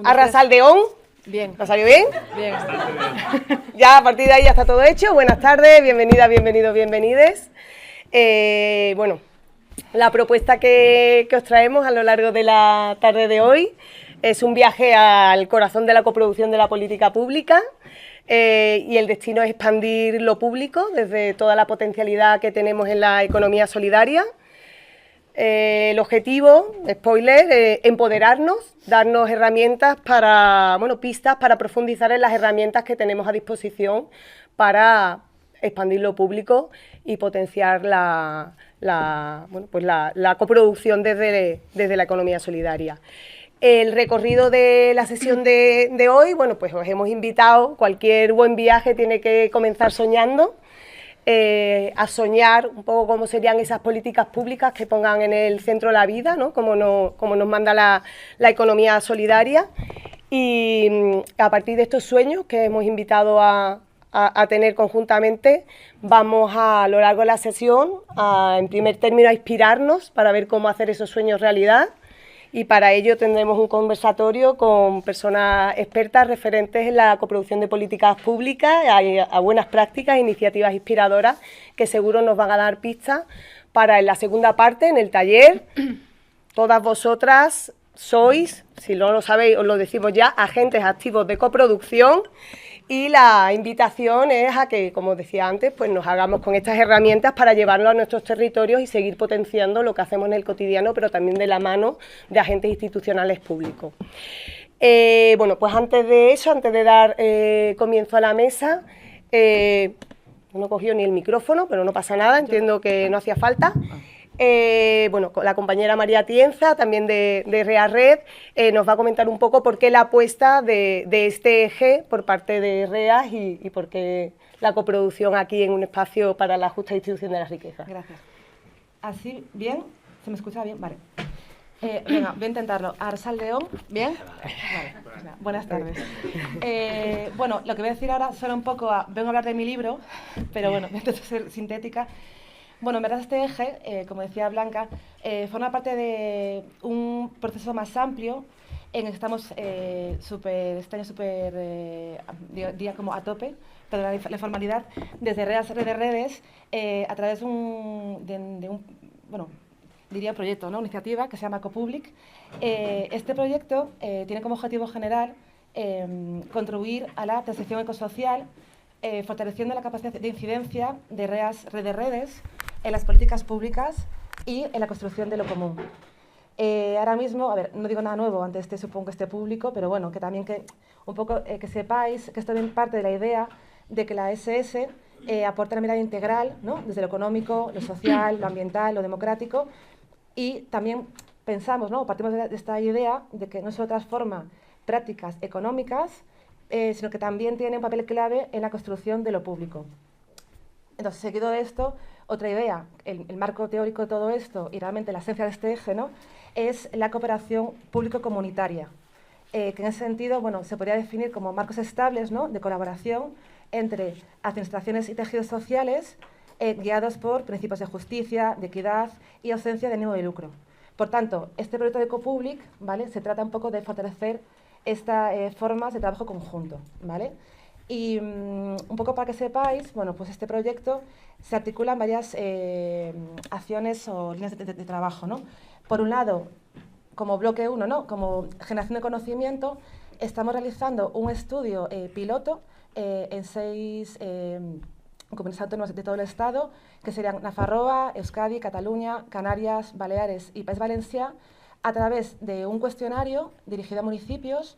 Arrasaldeón. Bien. ¿Nos salió bien? Bien. Ya a partir de ahí ya está todo hecho. Buenas tardes, bienvenidas, bienvenidos, bienvenides. Bueno, la propuesta que os traemos a lo largo de la tarde de hoy es un viaje al corazón de la coproducción de la política pública. Y el destino es expandir lo público desde toda la potencialidad que tenemos en la economía solidaria. El objetivo, spoiler, empoderarnos, darnos herramientas para, pistas para profundizar en las herramientas que tenemos a disposición para expandir lo público y potenciar la coproducción desde la economía solidaria. El recorrido de la sesión de hoy, pues os hemos invitado, cualquier buen viaje tiene que comenzar soñando, a soñar un poco cómo serían esas políticas públicas que pongan en el centro la vida, ¿no? Como nos manda la economía solidaria. Y a partir de estos sueños que hemos invitado a tener conjuntamente, vamos a lo largo de la sesión, en primer término, a inspirarnos para ver cómo hacer esos sueños realidad. Y para ello tendremos un conversatorio con personas expertas referentes en la coproducción de políticas públicas, a buenas prácticas, iniciativas inspiradoras que seguro nos van a dar pistas para en la segunda parte, en el taller. Todas vosotras sois, si no lo sabéis os lo decimos ya, agentes activos de coproducción. Y la invitación es a que, como decía antes, pues nos hagamos con estas herramientas para llevarlo a nuestros territorios y seguir potenciando lo que hacemos en el cotidiano, pero también de la mano de agentes institucionales públicos. Pues antes de eso, antes de dar comienzo a la mesa, no he cogido ni el micrófono, pero no pasa nada, entiendo que no hacía falta. La compañera María Tienza, también de REA Red, nos va a comentar un poco por qué la apuesta de este eje por parte de REA y por qué la coproducción aquí en un espacio para la justa distribución de la riqueza. Gracias. ¿Así bien? ¿Se me escucha bien? Vale. Venga, voy a intentarlo. Arrasaldeón, ¿bien? Vale, pues nada, buenas tardes. Lo que voy a decir ahora suena un poco vengo a hablar de mi libro, pero bueno, voy a intentar ser sintética. En verdad este eje, como decía Blanca, forma parte de un proceso más amplio en el que estamos este año diría como a tope, toda la formalidad, desde redes, a través de un proyecto, ¿no? Iniciativa que se llama Copublic. Este proyecto tiene como objetivo general contribuir a la transición ecosocial, fortaleciendo la capacidad de incidencia de redes en las políticas públicas y en la construcción de lo común. Ahora mismo, no digo nada nuevo ante supongo que esté público, pero bueno, que también que sepáis que esto viene parte de la idea de que la SS aporta una mirada integral, ¿no? Desde lo económico, lo social, lo ambiental, lo democrático, y también pensamos, ¿no? Partimos de esta idea de que no solo transforma prácticas económicas, sino que también tiene un papel clave en la construcción de lo público. Entonces, seguido de esto, otra idea, el marco teórico de todo esto y realmente la esencia de este eje, ¿no? Es la cooperación público-comunitaria, que en ese sentido se podría definir como marcos estables, ¿no? De colaboración entre administraciones y tejidos sociales guiados por principios de justicia, de equidad y ausencia de ánimo de lucro. Por tanto, este proyecto de Copublic, ¿vale? Se trata un poco de fortalecer estas formas de trabajo conjunto, ¿vale? Y un poco para que sepáis, pues este proyecto se articula en varias acciones o líneas de trabajo, ¿no? Por un lado, como bloque 1, ¿no? Como generación de conocimiento, estamos realizando un estudio piloto en 6 comunidades autónomas de todo el Estado, que serían Nafarroa, Euskadi, Cataluña, Canarias, Baleares y País Valencià, a través de un cuestionario dirigido a municipios.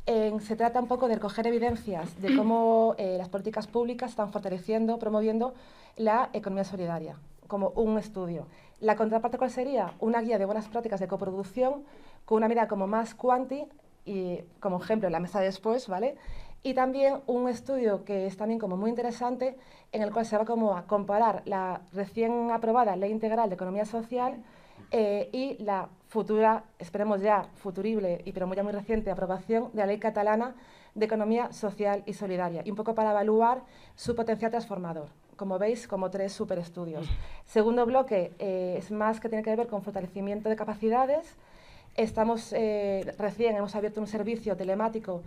Se trata un poco de recoger evidencias de cómo las políticas públicas están fortaleciendo, promoviendo la economía solidaria, como un estudio. La contraparte, ¿cuál sería? Una guía de buenas prácticas de coproducción con una mirada como más quanti y como ejemplo en la mesa de después, ¿vale? Y también un estudio que es también como muy interesante, en el cual se va como a comparar la recién aprobada Ley Integral de Economía Social y la futura, esperemos ya, futurible y pero muy reciente aprobación de la Ley Catalana de Economía Social y Solidaria, y un poco para evaluar su potencial transformador. Como veis, como 3 superestudios. Segundo bloque es más que tiene que ver con fortalecimiento de capacidades, Estamos, recién hemos abierto un servicio telemático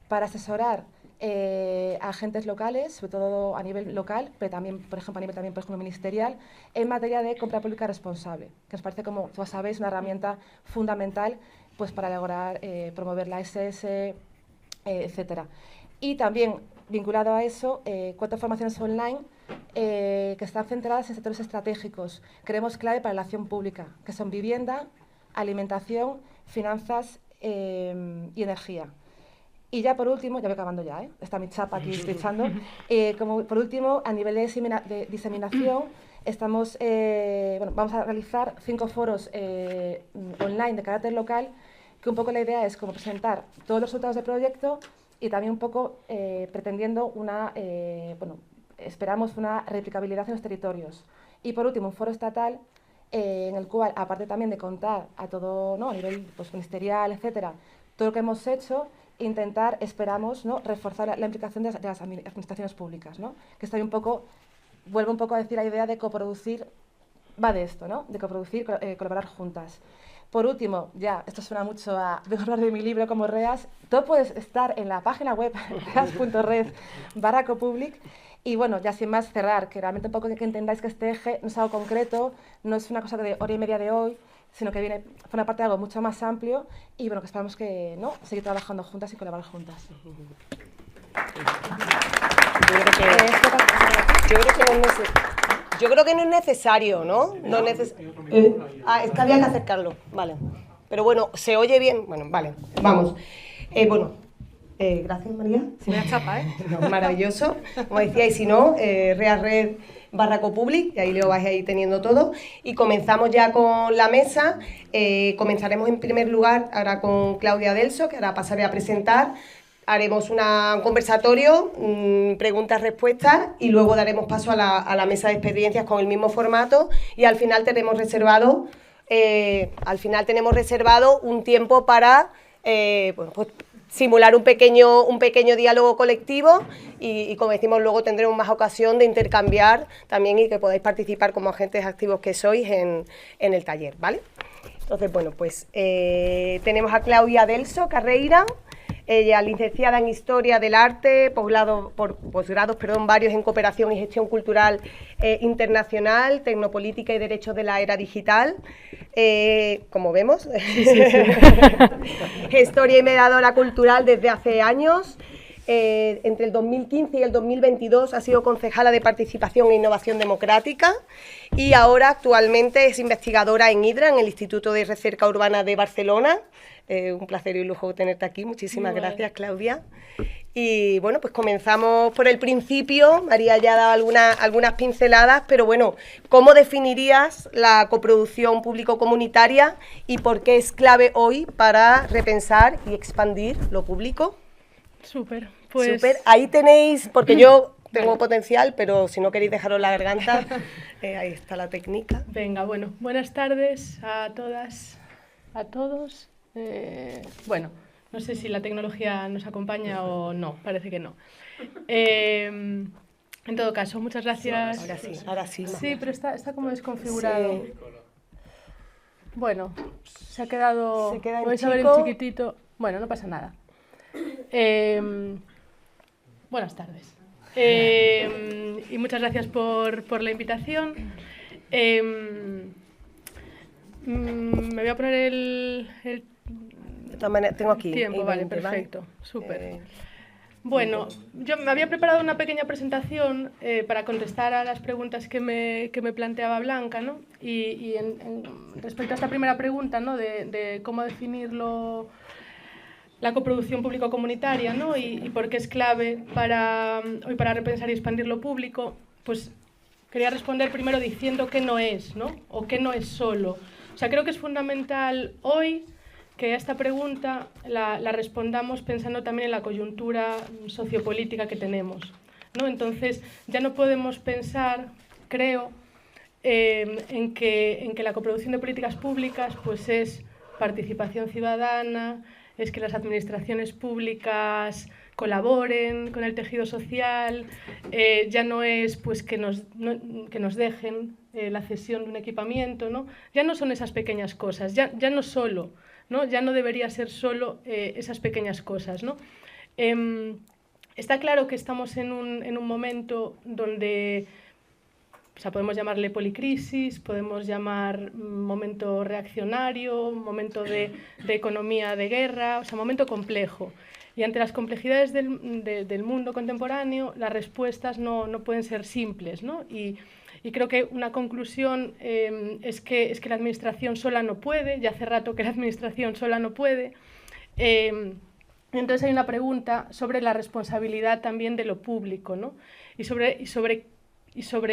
para asesorar a agentes locales, sobre todo a nivel local, pero también, por ejemplo, a nivel también, por ejemplo, ministerial, en materia de compra pública responsable, que nos parece, como todos sabéis, una herramienta fundamental pues, para lograr promover la SS, etcétera. Y también, vinculado a eso, 4 formaciones online que están centradas en sectores estratégicos, creemos clave para la acción pública, que son vivienda, alimentación, finanzas y energía. Y ya por último, ya voy acabando ya, está mi chapa aquí estrechando, como por último, a nivel de diseminación, estamos, bueno, vamos a realizar 5 foros online de carácter local, que un poco la idea es como presentar todos los resultados del proyecto y también un poco pretendiendo una, bueno, esperamos una replicabilidad en los territorios. Y por último, un foro estatal en el cual, aparte también de contar a todo, ¿no?, a nivel pues, ministerial, etcétera, todo lo que hemos hecho, intentar, esperamos, ¿no?, reforzar la implicación de las administraciones públicas, ¿no?, que está un poco, vuelvo un poco a decir la idea de coproducir, va de esto, ¿no?, de coproducir, colaborar juntas. Por último, ya, esto suena mucho a, voy a hablar de mi libro como REAS, todo puede estar en la página web reas.red/copublic. Y bueno, ya sin más cerrar, que realmente un poco que entendáis que este eje no es algo concreto, no es una cosa de hora y media de hoy, sino que viene por una parte de algo mucho más amplio y bueno, que esperamos que, ¿no?, seguir trabajando juntas y colaborar juntas. Yo creo que no es necesario, ¿no? Es que había que acercarlo, vale. Pero bueno, ¿se oye bien? Bueno, vale, vamos. Gracias, María. Si me da chapa, No, maravilloso. Como decía, y si no, reas.red/copublic, y ahí lo vais a ir teniendo todo. Y comenzamos ya con la mesa. Comenzaremos en primer lugar ahora con Claudia Delso, que ahora pasaré a presentar. Haremos un conversatorio, preguntas-respuestas, y luego daremos paso a la mesa de experiencias con el mismo formato, y al final tenemos reservado un tiempo para pues, simular un pequeño diálogo colectivo y, como decimos, luego tendremos más ocasión de intercambiar también y que podáis participar como agentes activos que sois en el taller, ¿vale? Entonces, bueno, pues tenemos a Claudia Delso Carreira. Ella, licenciada en Historia del Arte, posgrados varios en Cooperación y Gestión Cultural Internacional, Tecnopolítica y Derechos de la Era Digital, como vemos, gestora y mediadora cultural desde hace años. Entre el 2015 y el 2022 ha sido concejala de Participación e Innovación Democrática y ahora actualmente es investigadora en IDRA, en el Instituto de Recerca Urbana de Barcelona. Un placer y un lujo tenerte aquí. Muchísimas gracias, Claudia. Y bueno, pues comenzamos por el principio. María ya ha dado algunas pinceladas, pero bueno, ¿cómo definirías la coproducción público-comunitaria y por qué es clave hoy para repensar y expandir lo público? Súper, pues... Súper. Ahí tenéis, porque yo tengo potencial, pero si no queréis dejaros la garganta, ahí está la técnica. Venga, bueno, buenas tardes a todas, a todos. Bueno, no sé si la tecnología nos acompaña o no, parece que no. En todo caso, muchas gracias. Ahora sí. Sí, pero está como desconfigurado. Sí. Bueno, se queda vais a ver en chiquitito. Bueno, no pasa nada. Buenas tardes. Y muchas gracias por la invitación. Me voy a poner el tengo aquí. Tiempo, vale, perfecto, súper. Bueno, yo me había preparado una pequeña presentación para contestar a las preguntas que me planteaba Blanca, ¿no? Y respecto a esta primera pregunta, ¿no?, de cómo definirlo, la coproducción público-comunitaria, ¿no?, y por qué es clave hoy para repensar y expandir lo público, pues quería responder primero diciendo qué no es, ¿no?, o qué no es solo. O sea, creo que es fundamental hoy que a esta pregunta la respondamos pensando también en la coyuntura sociopolítica que tenemos, ¿no? Entonces, ya no podemos pensar, creo, en que la coproducción de políticas públicas pues es participación ciudadana, es que las administraciones públicas colaboren con el tejido social, ya no es pues que nos dejen la cesión de un equipamiento, ¿no? Ya no son esas pequeñas cosas, ya no solo ¿no? Ya no debería ser solo esas pequeñas cosas, ¿no? Está claro que estamos en un momento donde, o sea, podemos llamarle policrisis, podemos llamar momento reaccionario, momento de economía de guerra, o sea, momento complejo. Y ante las complejidades del mundo contemporáneo, las respuestas no pueden ser simples, ¿no? Y creo que una conclusión es que la administración sola no puede, ya hace rato que la administración sola no puede. Entonces hay una pregunta sobre la responsabilidad también de lo público, ¿no? Y sobre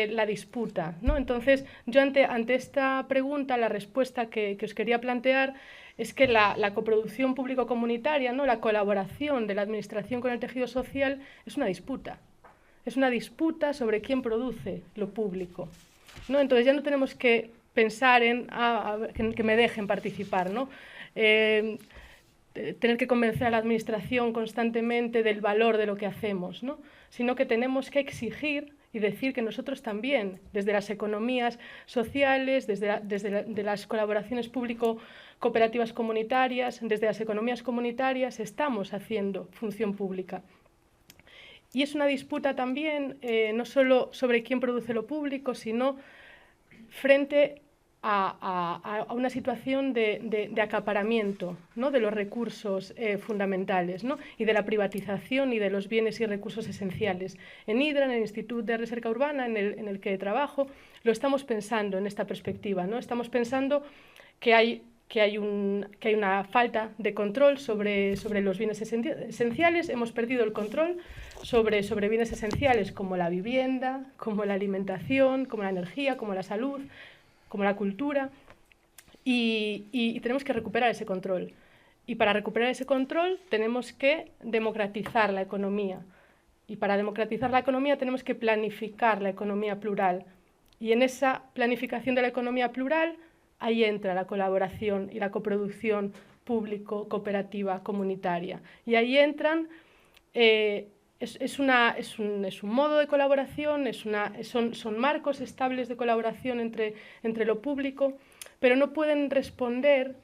la disputa, ¿no? Entonces, yo ante esta pregunta, la respuesta que os quería plantear es que la coproducción público-comunitaria, ¿no? La colaboración de la administración con el tejido social es una disputa. Es una disputa sobre quién produce lo público, ¿no? Entonces ya no tenemos que pensar en que me dejen participar, ¿no? Tener que convencer a la administración constantemente del valor de lo que hacemos, ¿no? Sino que tenemos que exigir y decir que nosotros también, desde las economías sociales, desde las colaboraciones público-cooperativas comunitarias, desde las economías comunitarias, estamos haciendo función pública. Y es una disputa también, no solo sobre quién produce lo público, sino frente a una situación de acaparamiento, ¿no? De los recursos fundamentales, ¿no? Y de la privatización y de los bienes y recursos esenciales. En IDRA, en el Instituto de Recerca Urbana, en el que trabajo, lo estamos pensando en esta perspectiva, ¿no? Estamos pensando que hay una falta de control sobre los bienes esenciales. Hemos perdido el control sobre bienes esenciales como la vivienda, como la alimentación, como la energía, como la salud, como la cultura, y tenemos que recuperar ese control. Y para recuperar ese control tenemos que democratizar la economía. Y para democratizar la economía tenemos que planificar la economía plural. Y en esa planificación de la economía plural, ahí entra la colaboración y la coproducción público-cooperativa comunitaria. Y ahí entran... Es un modo de colaboración, son marcos estables de colaboración entre lo público, pero no pueden responder,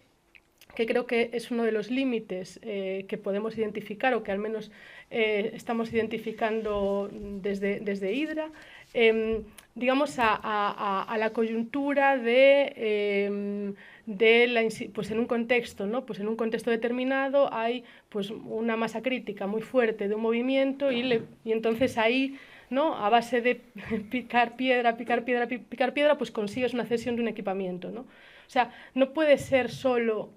que creo que es uno de los límites que podemos identificar, o que al menos estamos identificando desde IDRA, digamos, a la coyuntura pues en un contexto, ¿no? Pues en un contexto determinado hay pues una masa crítica muy fuerte de un movimiento y entonces ahí, ¿no? A base de picar piedra, pues consigues una cesión de un equipamiento, ¿no? O sea, no puede ser solo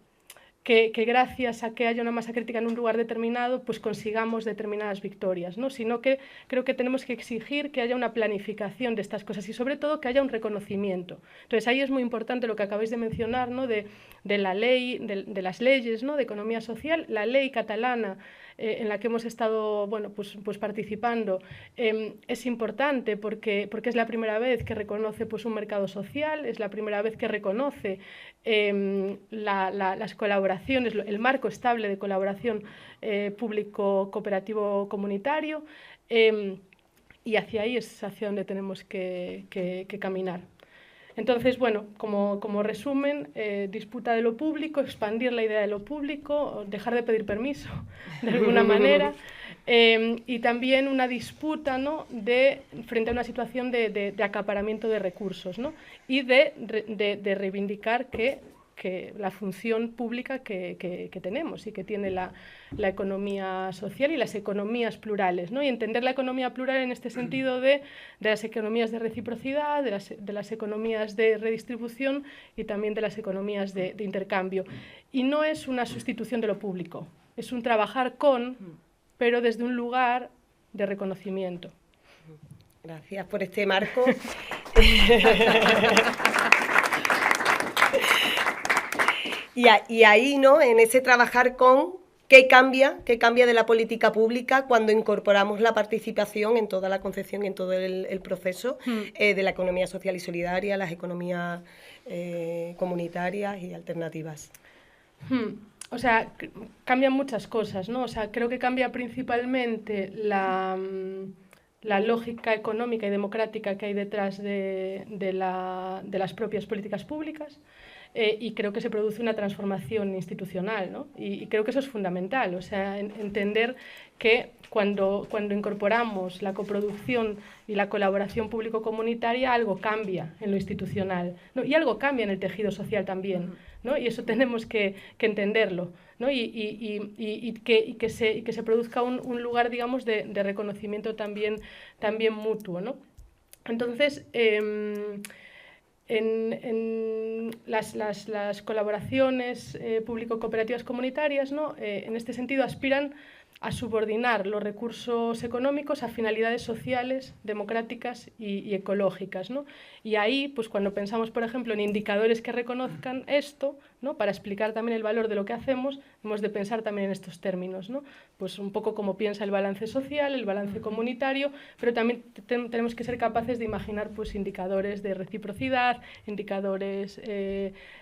que gracias a que haya una masa crítica en un lugar determinado, pues consigamos determinadas victorias, ¿no? Sino que creo que tenemos que exigir que haya una planificación de estas cosas y sobre todo que haya un reconocimiento. Entonces ahí es muy importante lo que acabáis de mencionar, ¿no? de la ley, de las leyes, ¿no? De economía social. La ley catalana en la que hemos estado, bueno, pues participando, es importante porque es la primera vez que reconoce pues un mercado social, es la primera vez que reconoce las colaboraciones, el marco estable de colaboración público, cooperativo, comunitario, y hacia ahí es hacia donde tenemos que caminar. Entonces, bueno, como resumen, disputa de lo público, expandir la idea de lo público, dejar de pedir permiso, de alguna manera, y también una disputa, ¿no? Frente a una situación de acaparamiento de recursos, ¿no? Y de reivindicar que la función pública que tenemos y que tiene la economía social y las economías plurales, ¿no? Y entender la economía plural en este sentido de las economías de reciprocidad, de las economías de redistribución y también de las economías de intercambio. Y no es una sustitución de lo público, es un trabajar con, pero desde un lugar de reconocimiento. Gracias por este marco. Y ahí, ¿no? En ese trabajar con, ¿qué cambia de la política pública cuando incorporamos la participación en toda la concepción y en todo el proceso de la economía social y solidaria, las economías comunitarias y alternativas? O sea, cambian muchas cosas, ¿no? O sea, creo que cambia principalmente la lógica económica y democrática que hay detrás de las propias políticas públicas. y creo que se produce una transformación institucional, ¿no? Y creo que eso es fundamental, o sea, entender que cuando incorporamos la coproducción y la colaboración público-comunitaria, algo cambia en lo institucional, ¿no? Y algo cambia en el tejido social también, ¿no? Y eso tenemos que entenderlo, ¿no? Y que se produzca un lugar, digamos, de reconocimiento también mutuo, ¿no? Entonces, en las colaboraciones público-cooperativas comunitarias, ¿no? En este sentido aspiran a subordinar los recursos económicos a finalidades sociales, democráticas y ecológicas, ¿no? Y ahí, pues cuando pensamos, por ejemplo, en indicadores que reconozcan esto, ¿no? Para explicar también el valor de lo que hacemos, hemos de pensar también en estos términos, ¿no? Pues un poco como piensa el balance social, el balance comunitario, pero también tenemos que ser capaces de imaginar pues, indicadores de reciprocidad, indicadores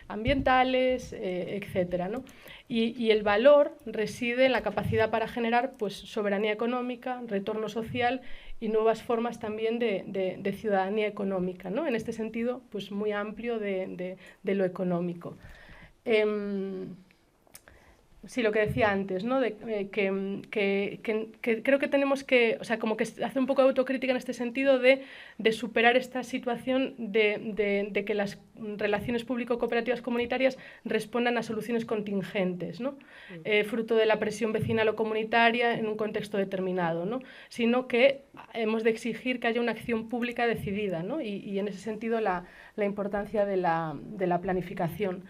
ambientales, etcétera, ¿no? Y el valor reside en la capacidad para generar pues, soberanía económica, retorno social y nuevas formas también de ciudadanía económica, ¿no? En este sentido, pues muy amplio de lo económico. Sí, lo que decía antes, ¿no? Que creo que tenemos que, o sea, como que hacer un poco de autocrítica en este sentido de superar esta situación de que las relaciones público-cooperativas comunitarias respondan a soluciones contingentes, ¿no? Fruto de la presión vecinal o comunitaria en un contexto determinado, ¿no? Sino que hemos de exigir que haya una acción pública decidida, ¿no? Y en ese sentido la importancia de la planificación.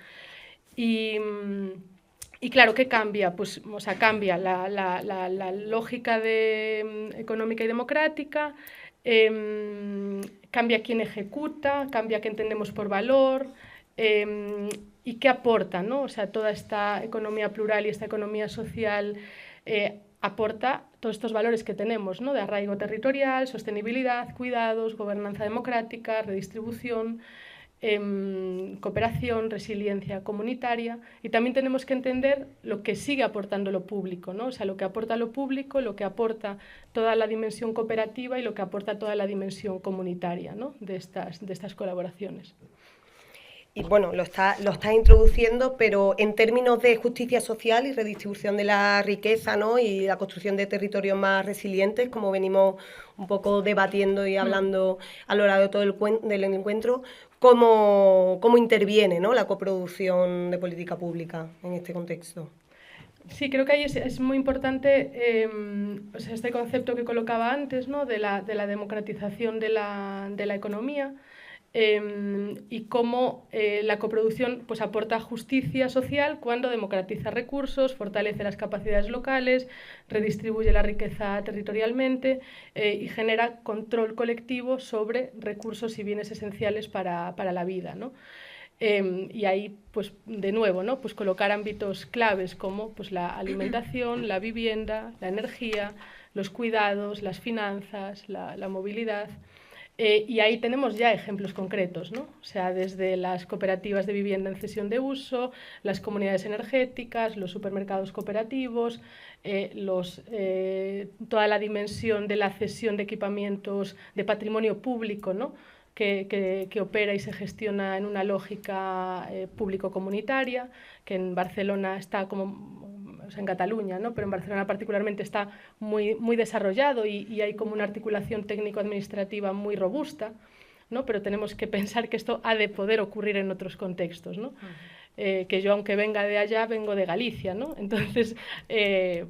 Y claro, ¿qué cambia? Pues, o sea, cambia la lógica económica y democrática, cambia quién ejecuta, cambia qué entendemos por valor, y qué aporta, ¿no? O sea, toda esta economía plural y esta economía social aporta todos estos valores que tenemos, ¿no? De arraigo territorial, sostenibilidad, cuidados, gobernanza democrática, redistribución, cooperación, resiliencia comunitaria, y también tenemos que entender lo que sigue aportando lo público, ¿no? O sea, lo que aporta lo público, lo que aporta toda la dimensión cooperativa y lo que aporta toda la dimensión comunitaria, ¿no? de estas colaboraciones. Y bueno, lo está introduciendo, pero en términos de justicia social y redistribución de la riqueza, ¿no? Y la construcción de territorios más resilientes, como venimos un poco debatiendo y hablando a lo largo de todo del encuentro, ¿cómo interviene, ¿no? La coproducción de política pública en este contexto? Sí, creo que ahí es muy importante o sea, este concepto que colocaba antes, ¿no? de la democratización de la economía. Y cómo la coproducción pues, aporta justicia social cuando democratiza recursos, fortalece las capacidades locales, redistribuye la riqueza territorialmente y genera control colectivo sobre recursos y bienes esenciales para la vida, ¿no? Y ahí, pues, de nuevo, ¿no? Pues colocar ámbitos claves como pues, la alimentación, la vivienda, la energía, los cuidados, las finanzas, la movilidad. Y ahí tenemos ya ejemplos concretos, ¿no? O sea, desde las cooperativas de vivienda en cesión de uso, las comunidades energéticas, los supermercados cooperativos, toda la dimensión de la cesión de equipamientos de patrimonio público, ¿no? que opera y se gestiona en una lógica público-comunitaria, que en Barcelona está como... O sea, en Cataluña, ¿no? Pero en Barcelona particularmente está muy desarrollado y hay como una articulación técnico-administrativa muy robusta, ¿no? Pero tenemos que pensar que esto ha de poder ocurrir en otros contextos, ¿no? Que yo, aunque venga de allá, vengo de Galicia, ¿no? Entonces,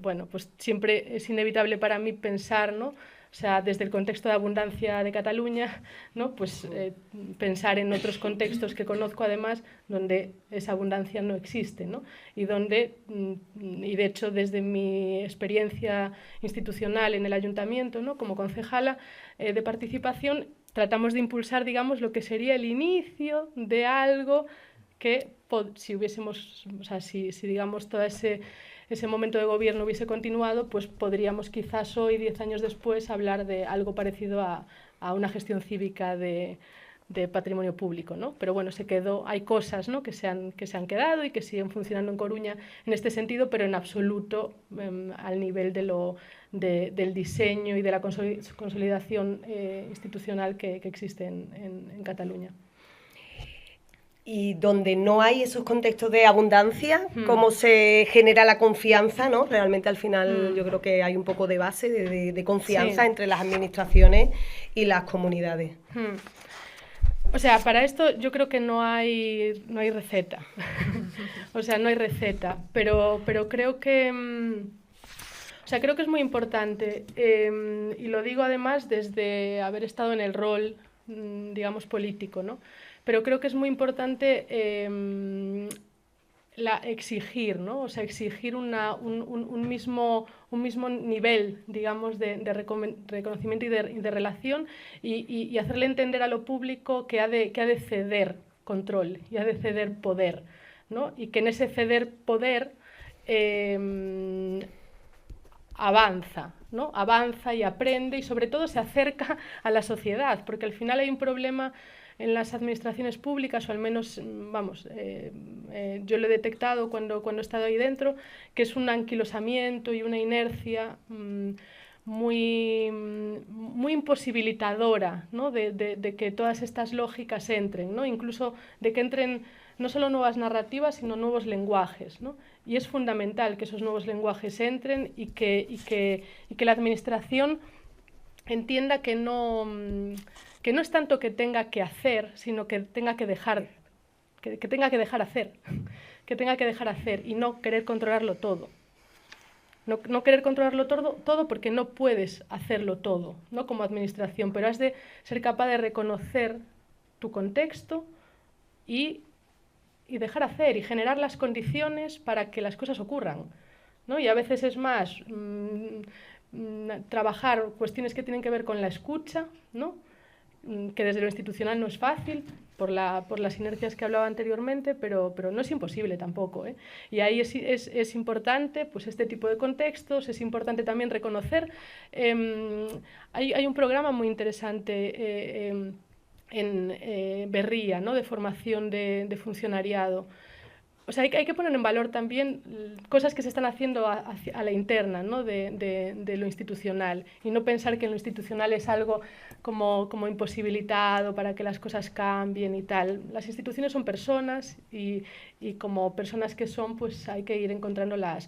bueno, pues siempre es inevitable para mí pensar, ¿no? O sea, desde el contexto de abundancia de Cataluña, ¿no? Pues pensar en otros contextos que conozco además donde esa abundancia no existe, ¿no? Y de hecho desde mi experiencia institucional en el ayuntamiento, ¿no? Como concejala de participación, tratamos de impulsar, digamos, lo que sería el inicio de algo que si hubiésemos, o sea, si digamos todo ese momento de gobierno hubiese continuado, pues podríamos quizás hoy, 10 años después, hablar de algo parecido a una gestión cívica de patrimonio público, ¿no? Pero bueno, hay cosas, ¿no? que se han quedado y que siguen funcionando en Coruña en este sentido, pero en absoluto al nivel del diseño y de la consolidación institucional que existe en Cataluña. y donde no hay esos contextos de abundancia, cómo se genera la confianza, ¿no? Realmente al final yo creo que hay un poco de base de confianza entre las administraciones y las comunidades. O sea, para esto yo creo que no hay receta. O sea, no hay receta, pero creo que... O sea, creo que es muy importante, y lo digo además desde haber estado en el rol, digamos, político, ¿no? Pero creo que es muy importante exigir, ¿no? O sea, exigir un mismo nivel, digamos, de reconocimiento y de relación y hacerle entender a lo público que ha de ceder control y ha de ceder poder, ¿no? Y que en ese ceder poder avanza, ¿no? Avanza y aprende y sobre todo se acerca a la sociedad, porque al final hay un problema en las administraciones públicas, o al menos, vamos, yo lo he detectado cuando he estado ahí dentro, que es un anquilosamiento y una inercia muy imposibilitadora, ¿no? de que todas estas lógicas entren, ¿no? Incluso de que entren no solo nuevas narrativas, sino nuevos lenguajes, ¿no? Y es fundamental que esos nuevos lenguajes entren y que la administración entienda que no es tanto que tenga que hacer, sino que tenga que dejar, que tenga que dejar hacer, que tenga que dejar hacer y no querer controlarlo todo. No querer controlarlo todo porque no puedes hacerlo todo, ¿no? Como administración, pero has de ser capaz de reconocer tu contexto y dejar hacer y generar las condiciones para que las cosas ocurran, ¿no? Y a veces es más trabajar cuestiones que tienen que ver con la escucha, ¿no? Que desde lo institucional no es fácil por las inercias que hablaba anteriormente, pero no es imposible tampoco, ¿eh? Y ahí es importante pues este tipo de contextos, es importante también reconocer. Hay un programa muy interesante en Berría, ¿no? De formación de funcionariado. O sea, hay que poner en valor también cosas que se están haciendo a la interna, ¿no? de lo institucional y no pensar que lo institucional es algo como imposibilitado para que las cosas cambien y tal. Las instituciones son personas y como personas que son, pues hay que ir encontrando las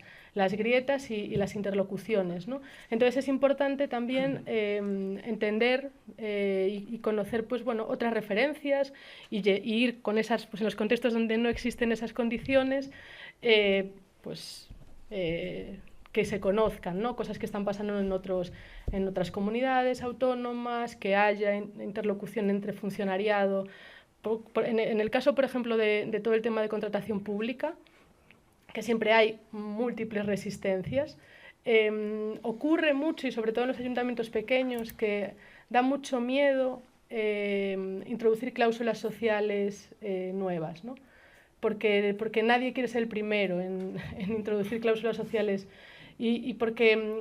grietas y las interlocuciones, ¿no? Entonces es importante también entender y conocer pues, bueno, otras referencias y ir con esas, pues, en los contextos donde no existen esas condiciones, que se conozcan, ¿no? Cosas que están pasando en otras comunidades autónomas, que haya interlocución entre funcionariado. En el caso, por ejemplo, de todo el tema de contratación pública, que siempre hay múltiples resistencias, ocurre mucho, y sobre todo en los ayuntamientos pequeños, que da mucho miedo introducir cláusulas sociales nuevas, ¿no? Porque nadie quiere ser el primero en introducir cláusulas sociales y porque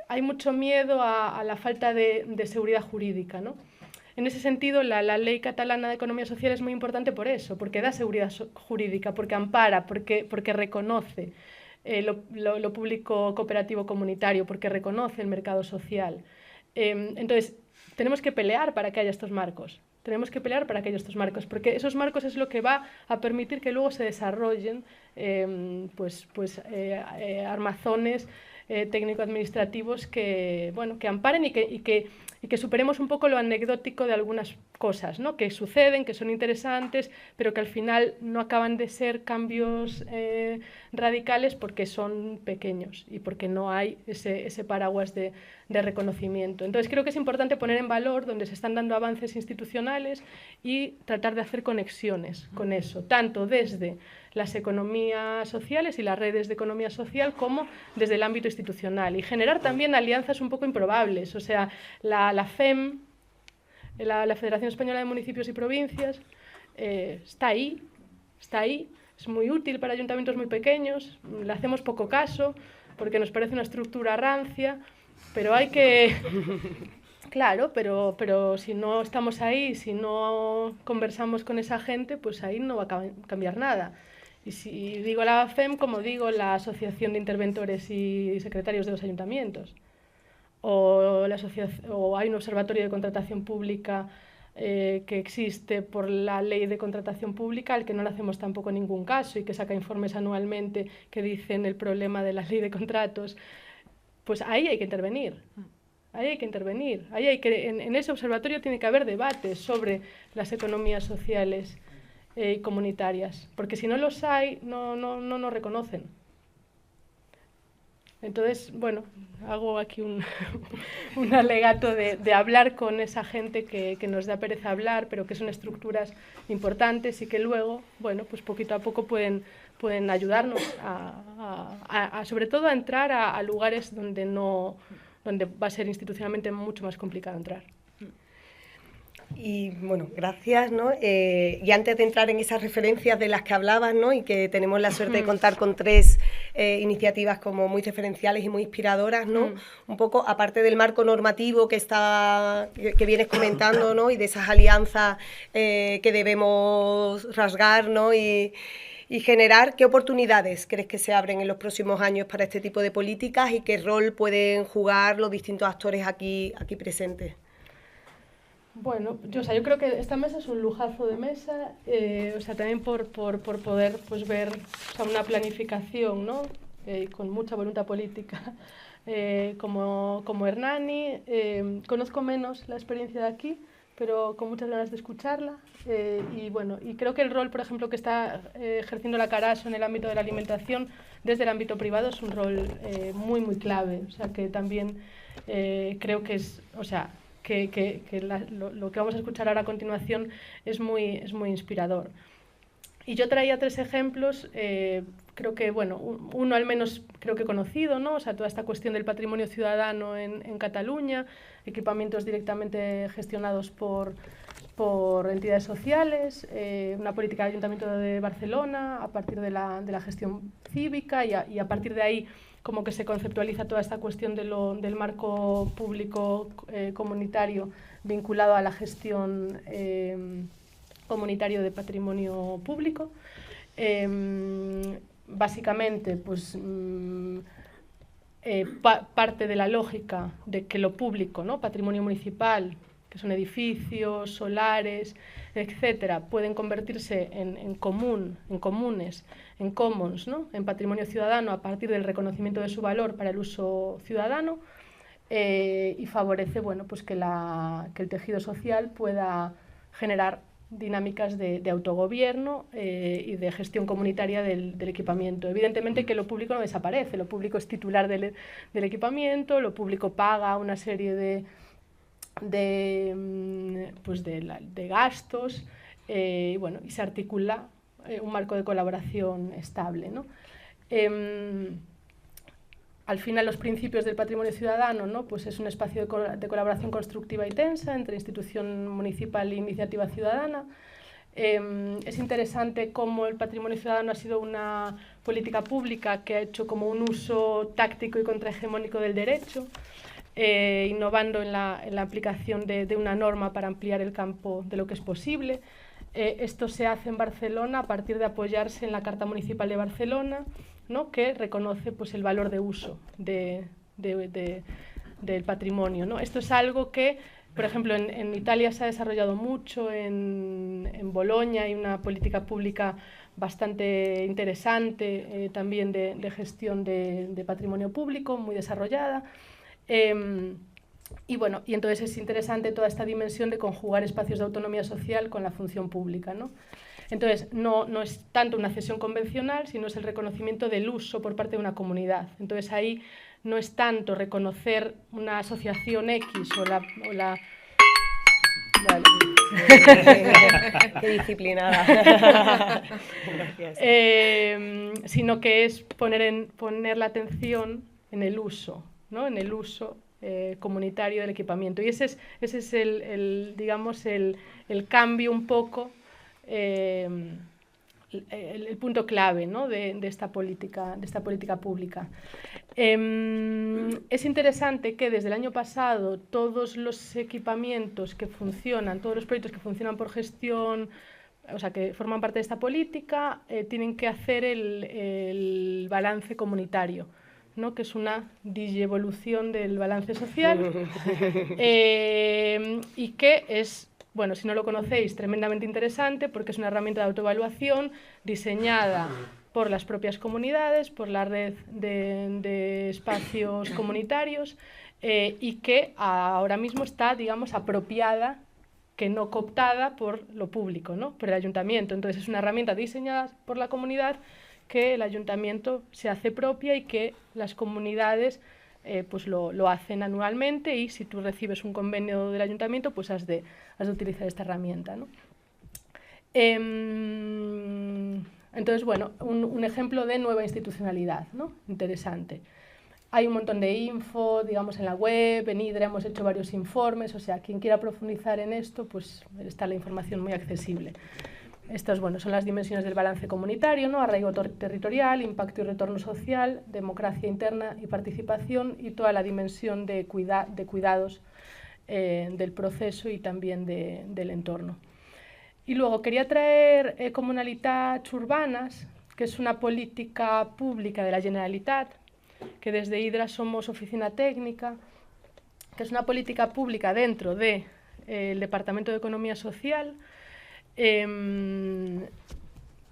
hay mucho miedo a la falta de seguridad jurídica, ¿no? En ese sentido, la ley catalana de economía social es muy importante por eso, porque da seguridad jurídica, porque ampara, porque reconoce lo público cooperativo comunitario, porque reconoce el mercado social. Entonces, tenemos que pelear para que haya estos marcos. Tenemos que pelear para que haya estos marcos, porque esos marcos es lo que va a permitir que luego se desarrollen armazones técnico-administrativos que amparen y que superemos un poco lo anecdótico de algunas cosas, ¿no? Que suceden, que son interesantes, pero que al final no acaban de ser cambios radicales porque son pequeños y porque no hay ese paraguas de reconocimiento. Entonces creo que es importante poner en valor donde se están dando avances institucionales y tratar de hacer conexiones con eso, tanto desde las economías sociales y las redes de economía social como desde el ámbito institucional y generar también alianzas un poco improbables. O sea, la FEM, la Federación Española de Municipios y Provincias, está ahí, es muy útil para ayuntamientos muy pequeños, le hacemos poco caso porque nos parece una estructura rancia, pero hay que... Claro, pero si no estamos ahí, si no conversamos con esa gente, pues ahí no va a cambiar nada. Y si digo la FEM, como digo la Asociación de Interventores y Secretarios de los Ayuntamientos. O hay un observatorio de contratación pública que existe por la ley de contratación pública, al que no le hacemos tampoco ningún caso y que saca informes anualmente que dicen el problema de la ley de contratos, pues ahí hay que intervenir. Ahí hay que intervenir. En ese observatorio tiene que haber debates sobre las economías sociales y comunitarias, porque si no los hay, no nos reconocen. Entonces, bueno, hago aquí un alegato de hablar con esa gente que nos da pereza hablar, pero que son estructuras importantes y que luego, bueno, pues poquito a poco pueden ayudarnos sobre todo a entrar a lugares donde va a ser institucionalmente mucho más complicado entrar. Y bueno, gracias, ¿no? Y antes de entrar en esas referencias de las que hablabas, ¿no? Y que tenemos la suerte de contar con 3 iniciativas como muy referenciales y muy inspiradoras, ¿no? Un poco, aparte del marco normativo que vienes comentando, ¿no? Y de esas alianzas que debemos rasgar, ¿no? Y generar, ¿qué oportunidades crees que se abren en los próximos años para este tipo de políticas y qué rol pueden jugar los distintos actores aquí presentes? Bueno, yo creo que esta mesa es un lujazo de mesa, también por poder pues, ver una planificación, ¿no? Con mucha voluntad política, como Hernani. Conozco menos la experiencia de aquí, pero con muchas ganas de escucharla. Y creo que el rol, por ejemplo, que está ejerciendo la Caraso en el ámbito de la alimentación desde el ámbito privado es un rol muy, muy clave. O sea, que también creo que es, lo que vamos a escuchar ahora a continuación es muy inspirador. Y yo traía 3 ejemplos, creo que, bueno, uno al menos creo que conocido, ¿no? O sea, toda esta cuestión del patrimonio ciudadano en Cataluña, equipamientos directamente gestionados por entidades sociales, una política del Ayuntamiento de Barcelona a partir de la gestión cívica y a partir de ahí como que se conceptualiza toda esta cuestión del marco público comunitario vinculado a la gestión comunitario de patrimonio público. Básicamente, pues parte de la lógica de que lo público, ¿no? Patrimonio municipal, que son edificios, solares, etcétera, pueden convertirse en comunes, en commons, ¿no? En patrimonio ciudadano a partir del reconocimiento de su valor para el uso ciudadano y favorece, bueno, pues que el tejido social pueda generar dinámicas de autogobierno y de gestión comunitaria del equipamiento. Evidentemente que lo público no desaparece, lo público es titular del equipamiento, lo público paga una serie de gastos y se articula un marco de colaboración estable, ¿no? Al final, los principios del patrimonio ciudadano, ¿no? Pues es un espacio de colaboración constructiva y tensa entre institución municipal e iniciativa ciudadana. Es interesante cómo el patrimonio ciudadano ha sido una política pública que ha hecho como un uso táctico y contrahegemónico del derecho, innovando en la aplicación de una norma para ampliar el campo de lo que es posible. Esto se hace en Barcelona a partir de apoyarse en la Carta Municipal de Barcelona, ¿no? Que reconoce pues, el valor de uso del patrimonio, ¿no? Esto es algo que, por ejemplo, en Italia se ha desarrollado mucho, en Bolonia hay una política pública bastante interesante también de gestión de patrimonio público, muy desarrollada. Y entonces es interesante toda esta dimensión de conjugar espacios de autonomía social con la función pública, ¿no? Entonces, no es tanto una cesión convencional, sino es el reconocimiento del uso por parte de una comunidad. Entonces, ahí no es tanto reconocer una asociación X o la Vale. Qué disciplinada. Sino que es poner la atención en el uso, ¿no? En el uso comunitario del equipamiento. Y ese es el cambio un poco, el punto clave, ¿no? de esta política pública. Es interesante que desde el año pasado todos los equipamientos que funcionan, todos los proyectos que funcionan por gestión, o sea, que forman parte de esta política, tienen que hacer el balance comunitario, ¿no? Que es una digievolución del balance social y que es bueno, si no lo conocéis, tremendamente interesante porque es una herramienta de autoevaluación diseñada por las propias comunidades, por la red de espacios comunitarios y que ahora mismo está, digamos, apropiada, que no cooptada por lo público, ¿no? Por el ayuntamiento. Entonces es una herramienta diseñada por la comunidad que el ayuntamiento se hace propia y que las comunidades pues lo hacen anualmente, y si tú recibes un convenio del ayuntamiento, pues has de utilizar esta herramienta, ¿no? Entonces, bueno, un ejemplo de nueva institucionalidad, ¿no? Interesante. Hay un montón de info, digamos, en la web, en IDRA hemos hecho varios informes, o sea, quien quiera profundizar en esto, pues está la información muy accesible. Estas, bueno, son las dimensiones del balance comunitario, ¿no? Arraigo territorial, impacto y retorno social, democracia interna y participación, y toda la dimensión de cuidados del proceso y también del entorno. Y luego quería traer comunalitats urbanas, que es una política pública de la Generalitat, que desde IDRA somos oficina técnica, que es una política pública dentro del Departamento de Economía Social,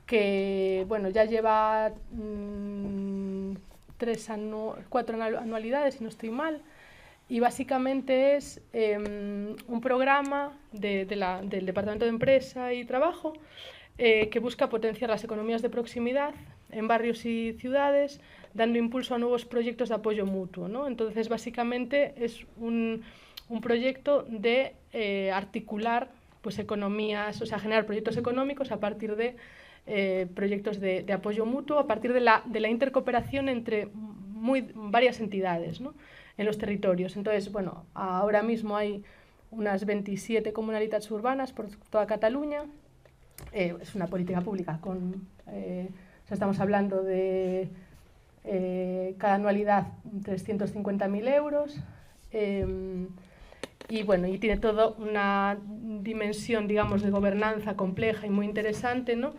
que bueno, ya lleva 4 anualidades, si no estoy mal, y básicamente es un programa del Departamento de Empresa y Trabajo que busca potenciar las economías de proximidad en barrios y ciudades, dando impulso a nuevos proyectos de apoyo mutuo, ¿no? Entonces, básicamente es un proyecto de articular pues, economías, o sea, generar proyectos económicos a partir de proyectos de apoyo mutuo, a partir de la intercooperación entre varias entidades, ¿no? En los territorios. Entonces, bueno, ahora mismo hay unas 27 comunalitats urbanas por toda Cataluña. Es una política pública o sea, estamos hablando de cada anualidad 350.000 euros y bueno, y tiene toda una dimensión, digamos, de gobernanza compleja y muy interesante, ¿no?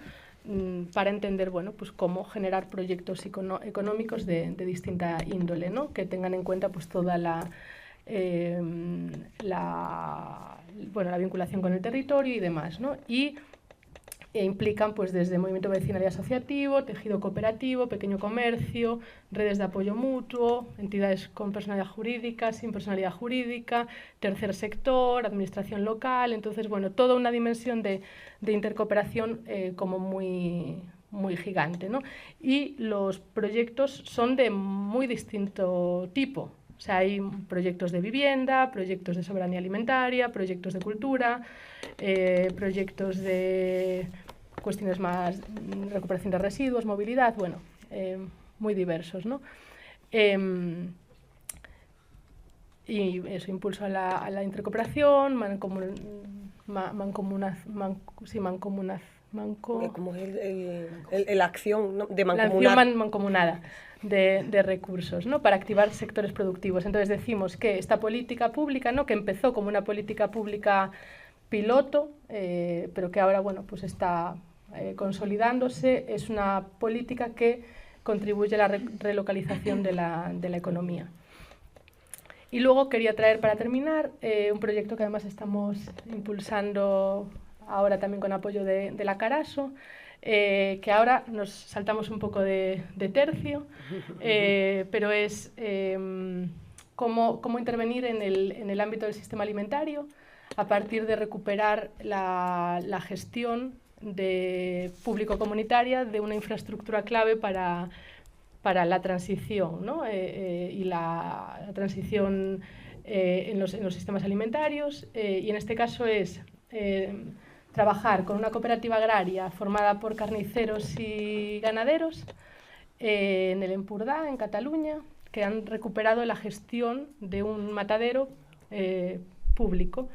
Para entender, bueno, pues cómo generar proyectos económicos de distinta índole, ¿no? Que tengan en cuenta pues toda la vinculación con el territorio y demás, ¿no? Y implican pues desde movimiento vecinal y asociativo, tejido cooperativo, pequeño comercio, redes de apoyo mutuo, entidades con personalidad jurídica, sin personalidad jurídica, tercer sector, administración local. Entonces, bueno, toda una dimensión de intercooperación como muy gigante, ¿no? Y los proyectos son de muy distinto tipo. O sea, hay proyectos de vivienda, proyectos de soberanía alimentaria, proyectos de cultura, proyectos de cuestiones más recuperación de residuos, movilidad, bueno, muy diversos, ¿no? Y eso, impulso a la intercooperación, como es la acción, ¿no? De mancomunar. La acción mancomunada de recursos, ¿no? Para activar sectores productivos. Entonces decimos que esta política pública, ¿no? Que empezó como una política pública piloto, pero que ahora, bueno, pues está consolidándose, es una política que contribuye a la relocalización de la economía. Y luego quería traer, para terminar, un proyecto que además estamos impulsando ahora también con apoyo de la Caraso, que ahora nos saltamos un poco de tercio, pero es cómo intervenir en el ámbito del sistema alimentario a partir de recuperar la gestión público-comunitaria de una infraestructura clave para la transición, ¿no? Y la transición en los sistemas alimentarios, y en este caso es trabajar con una cooperativa agraria formada por carniceros y ganaderos en el Empordà, en Cataluña, que han recuperado la gestión de un matadero público.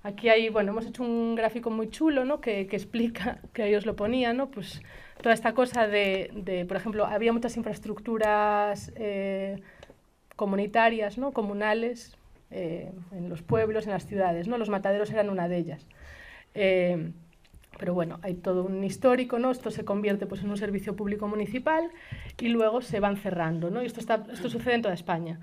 Aquí hay, bueno, hemos hecho un gráfico muy chulo, ¿no? que explica, que ahí os lo ponía, ¿no? Pues toda esta cosa por ejemplo, había muchas infraestructuras comunitarias, ¿no? Comunales, en los pueblos, en las ciudades, ¿no? Los mataderos eran una de ellas. Pero bueno, hay todo un histórico, ¿no? Esto se convierte pues, en un servicio público municipal y luego se van cerrando, ¿no? Y esto sucede en toda España.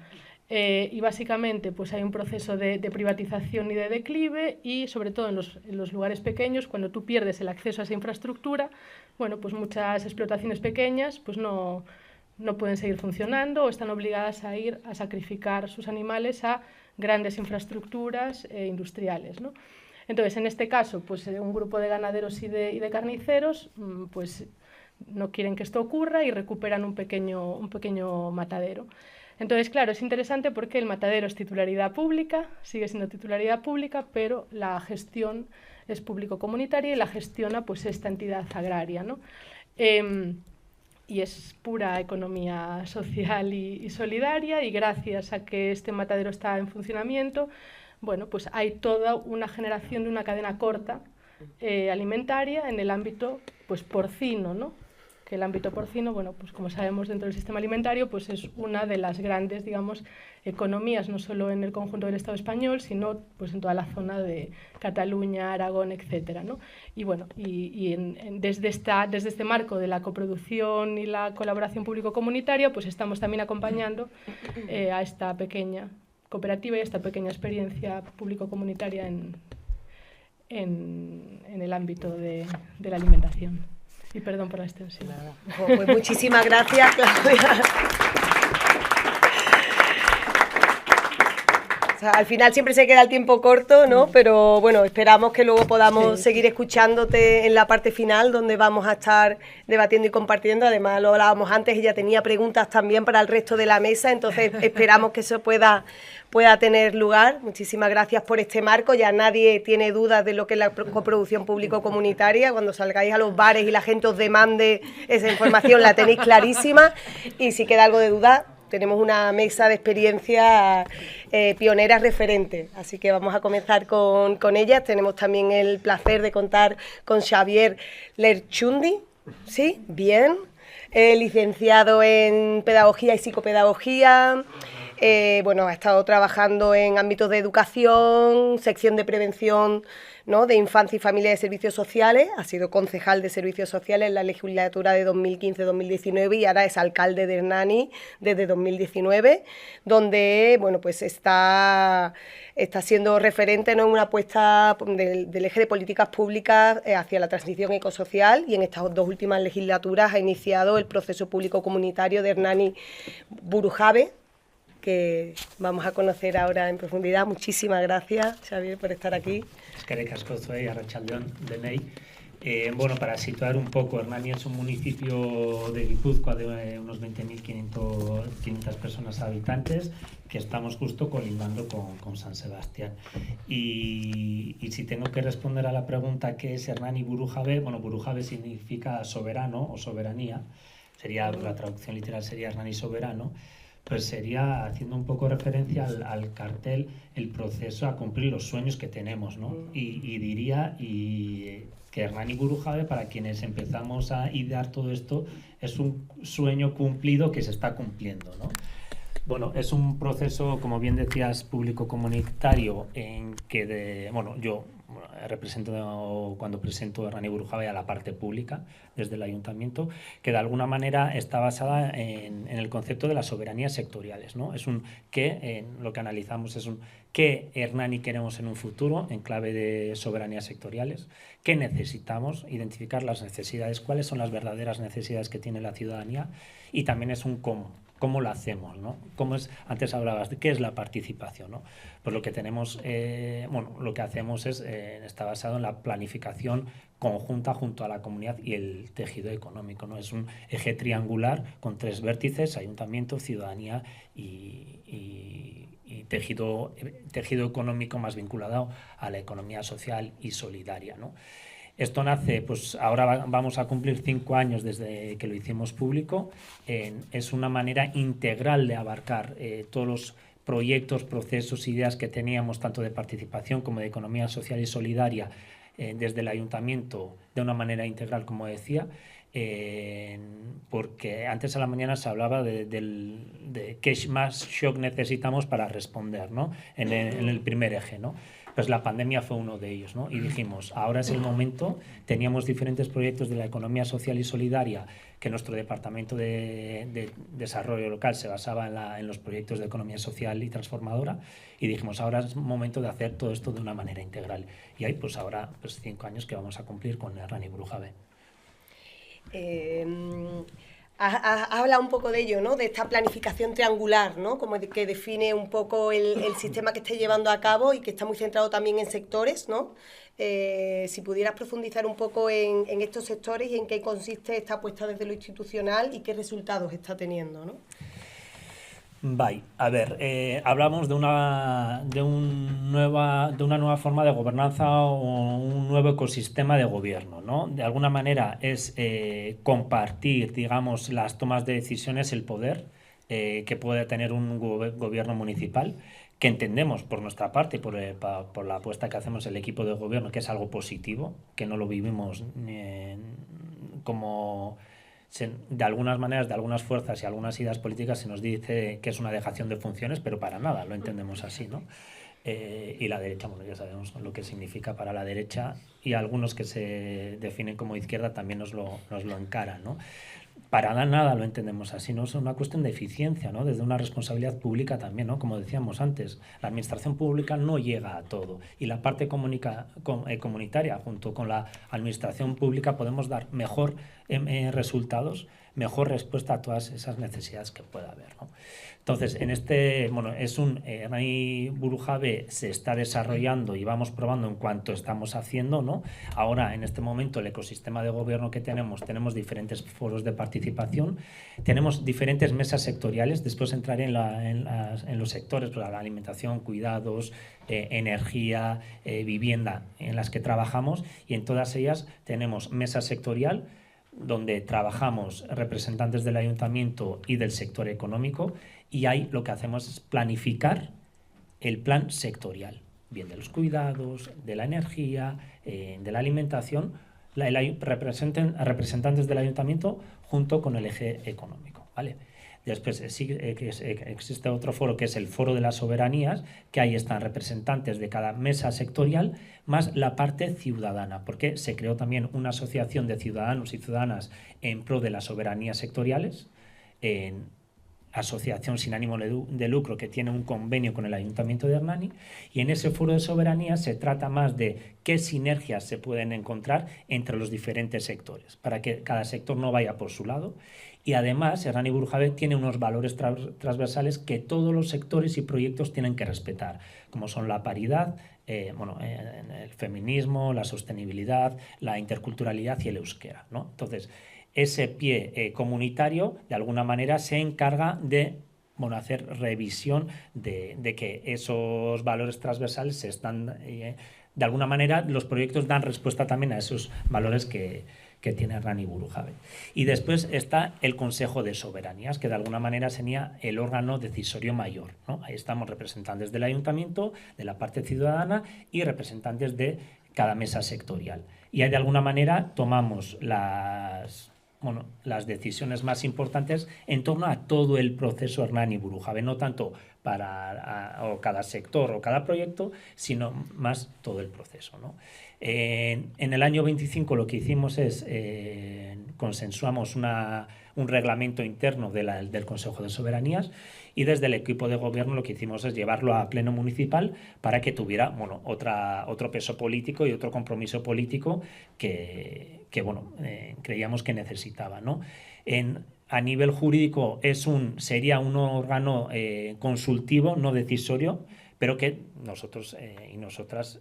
y básicamente pues hay un proceso de privatización y de declive, y sobre todo en los lugares pequeños, cuando tú pierdes el acceso a esa infraestructura, bueno, pues muchas explotaciones pequeñas pues no pueden seguir funcionando o están obligadas a ir a sacrificar sus animales a grandes infraestructuras industriales, ¿no? Entonces, en este caso, pues un grupo de ganaderos y de carniceros pues no quieren que esto ocurra y recuperan un pequeño matadero. Entonces, claro, es interesante porque el matadero es titularidad pública, sigue siendo titularidad pública, pero la gestión es público-comunitaria y la gestiona pues esta entidad agraria, ¿no? Y es pura economía social y solidaria, y gracias a que este matadero está en funcionamiento, bueno, pues hay toda una generación de una cadena corta alimentaria en el ámbito pues porcino, ¿no? Que el ámbito porcino, bueno, pues como sabemos dentro del sistema alimentario, pues es una de las grandes, digamos, economías, no solo en el conjunto del Estado español, sino pues en toda la zona de Cataluña, Aragón, etcétera, ¿no? Y bueno, desde este marco de la coproducción y la colaboración público-comunitaria, pues estamos también acompañando a esta pequeña cooperativa y a esta pequeña experiencia público-comunitaria en el ámbito de la alimentación. Y perdón por la extensión. Nada. Pues muchísimas gracias, Claudia. O sea, al final siempre se queda el tiempo corto, ¿no? Pero bueno, esperamos que luego podamos seguir escuchándote en la parte final, donde vamos a estar debatiendo y compartiendo. Además, lo hablábamos antes, ella tenía preguntas también para el resto de la mesa, entonces esperamos que eso pueda tener lugar. Muchísimas gracias por este marco. Ya nadie tiene dudas de lo que es la coproducción público-comunitaria. Cuando salgáis a los bares y la gente os demande esa información, la tenéis clarísima. Y si queda algo de duda, tenemos una mesa de experiencia pioneras referentes, así que vamos a comenzar con ellas. Tenemos también el placer de contar con Xavier Lerchundi, ¿sí? Bien, licenciado en Pedagogía y Psicopedagogía. Bueno, ha estado trabajando en ámbitos de educación, sección de prevención, ¿no?, de infancia y familia de servicios sociales, ha sido concejal de servicios sociales en la legislatura de 2015-2019 y ahora es alcalde de Hernani desde 2019, donde bueno, pues está siendo referente, ¿no?, en una apuesta del eje de políticas públicas hacia la transición ecosocial, y en estas dos últimas legislaturas ha iniciado el proceso público comunitario de Hernani Burujave, que vamos a conocer ahora en profundidad. Muchísimas gracias, Xavier, por estar aquí. Eskerrik asko zuei, arratsaldeon denei. Bueno, para situar un poco, Hernani es un municipio de Guipúzcoa de unos 20.500 personas habitantes, que estamos justo colindando con San Sebastián. Y si tengo que responder a la pregunta ¿qué es Hernani Burujave? Bueno, Burujave significa soberano o soberanía, sería, la traducción literal sería Hernani soberano. Pues sería haciendo un poco referencia al cartel, el proceso a cumplir los sueños que tenemos, ¿no? Y diría que Hernani Burujave, para quienes empezamos a idear todo esto, es un sueño cumplido que se está cumpliendo, ¿no? Bueno, es un proceso, como bien decías, público-comunitario, en que yo represento, cuando presento Hernani Burujave, a la parte pública desde el ayuntamiento, que de alguna manera está basada en el concepto de las soberanías sectoriales, ¿no? Lo que analizamos es qué Hernani queremos en un futuro en clave de soberanías sectoriales, qué necesitamos, identificar las necesidades, cuáles son las verdaderas necesidades que tiene la ciudadanía, y también es un cómo lo hacemos, ¿no? Antes hablabas de qué es la participación, ¿no? Pues lo que tenemos, lo que hacemos está basado en la planificación conjunta junto a la comunidad y el tejido económico, ¿no? Es un eje triangular con tres vértices: ayuntamiento, ciudadanía y tejido económico más vinculado a la economía social y solidaria, ¿no? Esto nace, pues ahora vamos a cumplir 5 años desde que lo hicimos público. Es una manera integral de abarcar todos los proyectos, procesos, ideas que teníamos, tanto de participación como de economía social y solidaria, desde el ayuntamiento, de una manera integral, como decía. porque antes a la mañana se hablaba de qué más shock necesitamos para responder, ¿no? En el primer eje, ¿no? Pues la pandemia fue uno de ellos, ¿no? Y dijimos, ahora es el momento. Teníamos diferentes proyectos de la economía social y solidaria, que nuestro departamento de desarrollo local se basaba en los proyectos de economía social y transformadora, y dijimos, ahora es momento de hacer todo esto de una manera integral. Y hay pues ahora 5 años que vamos a cumplir con Hernani Burujabé. Has hablado un poco de ello, ¿no? De esta planificación triangular, ¿no? Como que define un poco el sistema que esté llevando a cabo y que está muy centrado también en sectores, ¿no? Si pudieras profundizar un poco en estos sectores y en qué consiste esta apuesta desde lo institucional y qué resultados está teniendo, ¿no? Bye. A ver, hablamos de una nueva forma de gobernanza o un nuevo ecosistema de gobierno, ¿no? De alguna manera es compartir, digamos, las tomas de decisiones, el poder que puede tener un gobierno municipal, que entendemos por nuestra parte, por la apuesta que hacemos el equipo de gobierno, que es algo positivo, que no lo vivimos como... De algunas maneras, de algunas fuerzas y algunas ideas políticas se nos dice que es una dejación de funciones, pero para nada, lo entendemos así, ¿no? Y la derecha, bueno, ya sabemos lo que significa para la derecha, y algunos que se definen como izquierda también nos lo encaran, ¿no? Para nada lo entendemos así, ¿no? Es una cuestión de eficiencia, ¿no? Desde una responsabilidad pública también, ¿no? Como decíamos antes, la administración pública no llega a todo, y la parte comunitaria junto con la administración pública podemos dar mejor resultados, mejor respuesta a todas esas necesidades que pueda haber, ¿no? Entonces, Hernani Burujabé se está desarrollando y vamos probando en cuanto estamos haciendo, ¿no? Ahora, en este momento, el ecosistema de gobierno que tenemos diferentes foros de participación, tenemos diferentes mesas sectoriales. Después entraré en los sectores, pues, la alimentación, cuidados, energía, vivienda, en las que trabajamos, y en todas ellas tenemos mesa sectorial, donde trabajamos representantes del ayuntamiento y del sector económico, y ahí lo que hacemos es planificar el plan sectorial, bien de los cuidados, de la energía, de la alimentación, representantes del ayuntamiento junto con el eje económico, ¿vale? Después existe otro foro, que es el Foro de las Soberanías, que ahí están representantes de cada mesa sectorial, más la parte ciudadana, porque se creó también una asociación de ciudadanos y ciudadanas en pro de las soberanías sectoriales, asociación sin ánimo de lucro, que tiene un convenio con el Ayuntamiento de Hernani, y en ese foro de soberanía se trata más de qué sinergias se pueden encontrar entre los diferentes sectores, para que cada sector no vaya por su lado. Y además, Hernani Burujabé tiene unos valores transversales que todos los sectores y proyectos tienen que respetar, como son la paridad, el feminismo, la sostenibilidad, la interculturalidad y el euskera, ¿no? Entonces, ese pie comunitario, de alguna manera, se encarga de hacer revisión de que esos valores transversales se están... de alguna manera, los proyectos dan respuesta también a esos valores que tiene Hernani Burujabé. Y después está el Consejo de Soberanías, que de alguna manera sería el órgano decisorio mayor, ¿no? Ahí estamos representantes del ayuntamiento, de la parte ciudadana y representantes de cada mesa sectorial. Y ahí de alguna manera tomamos las decisiones más importantes en torno a todo el proceso Hernani Burujabé, no tanto para cada sector o cada proyecto, sino más todo el proceso, ¿no? En el año 25 lo que hicimos es consensuamos un reglamento interno del Consejo de Soberanías, y desde el equipo de gobierno lo que hicimos es llevarlo a pleno municipal para que tuviera otro peso político y otro compromiso político que creíamos que necesitaba, ¿no? A nivel jurídico sería un órgano consultivo, no decisorio, pero que nosotros y nosotras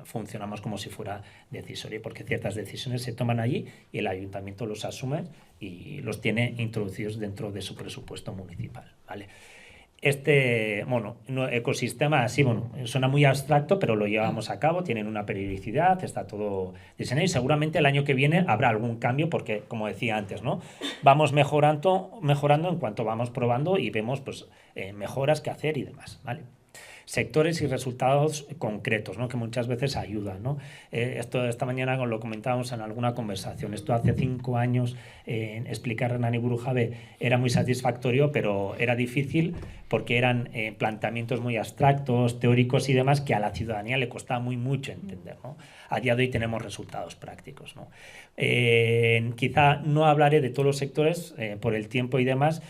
funcionamos como si fuera decisorio, porque ciertas decisiones se toman allí y el ayuntamiento los asume y los tiene introducidos dentro de su presupuesto municipal, ¿vale? Este ecosistema así, suena muy abstracto, pero lo llevamos a cabo, tienen una periodicidad, está todo diseñado, y seguramente el año que viene habrá algún cambio, porque, como decía antes, ¿no? Vamos mejorando en cuanto vamos probando y vemos mejoras que hacer y demás, ¿vale? sectores y resultados concretos, ¿no? Que muchas veces ayudan, ¿no? Esta mañana lo comentábamos en alguna conversación. Esto hace 5 años explicar Hernani Burujabe era muy satisfactorio, pero era difícil porque eran planteamientos muy abstractos, teóricos y demás que a la ciudadanía le costaba mucho entender, ¿no? A día de hoy tenemos resultados prácticos, ¿no? Quizá no hablaré de todos los sectores por el tiempo y demás,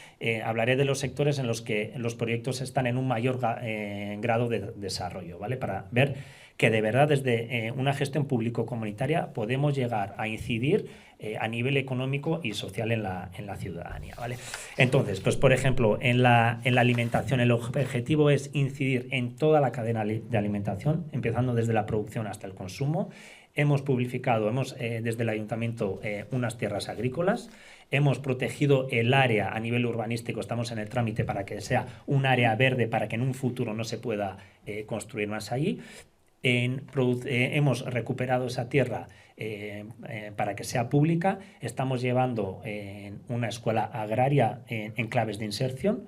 hablaré de los sectores en los que los proyectos están en un mayor grado de desarrollo, ¿vale? Para ver que de verdad desde una gestión público-comunitaria podemos llegar a incidir a nivel económico y social en la ciudadanía, ¿vale? Entonces, pues por ejemplo, en la alimentación el objetivo es incidir en toda la cadena de alimentación, empezando desde la producción hasta el consumo. Hemos publicado, desde el ayuntamiento unas tierras agrícolas, hemos protegido el área a nivel urbanístico, estamos en el trámite para que sea un área verde para que en un futuro no se pueda construir más allí. Hemos recuperado esa tierra para que sea pública, estamos llevando una escuela agraria en claves de inserción,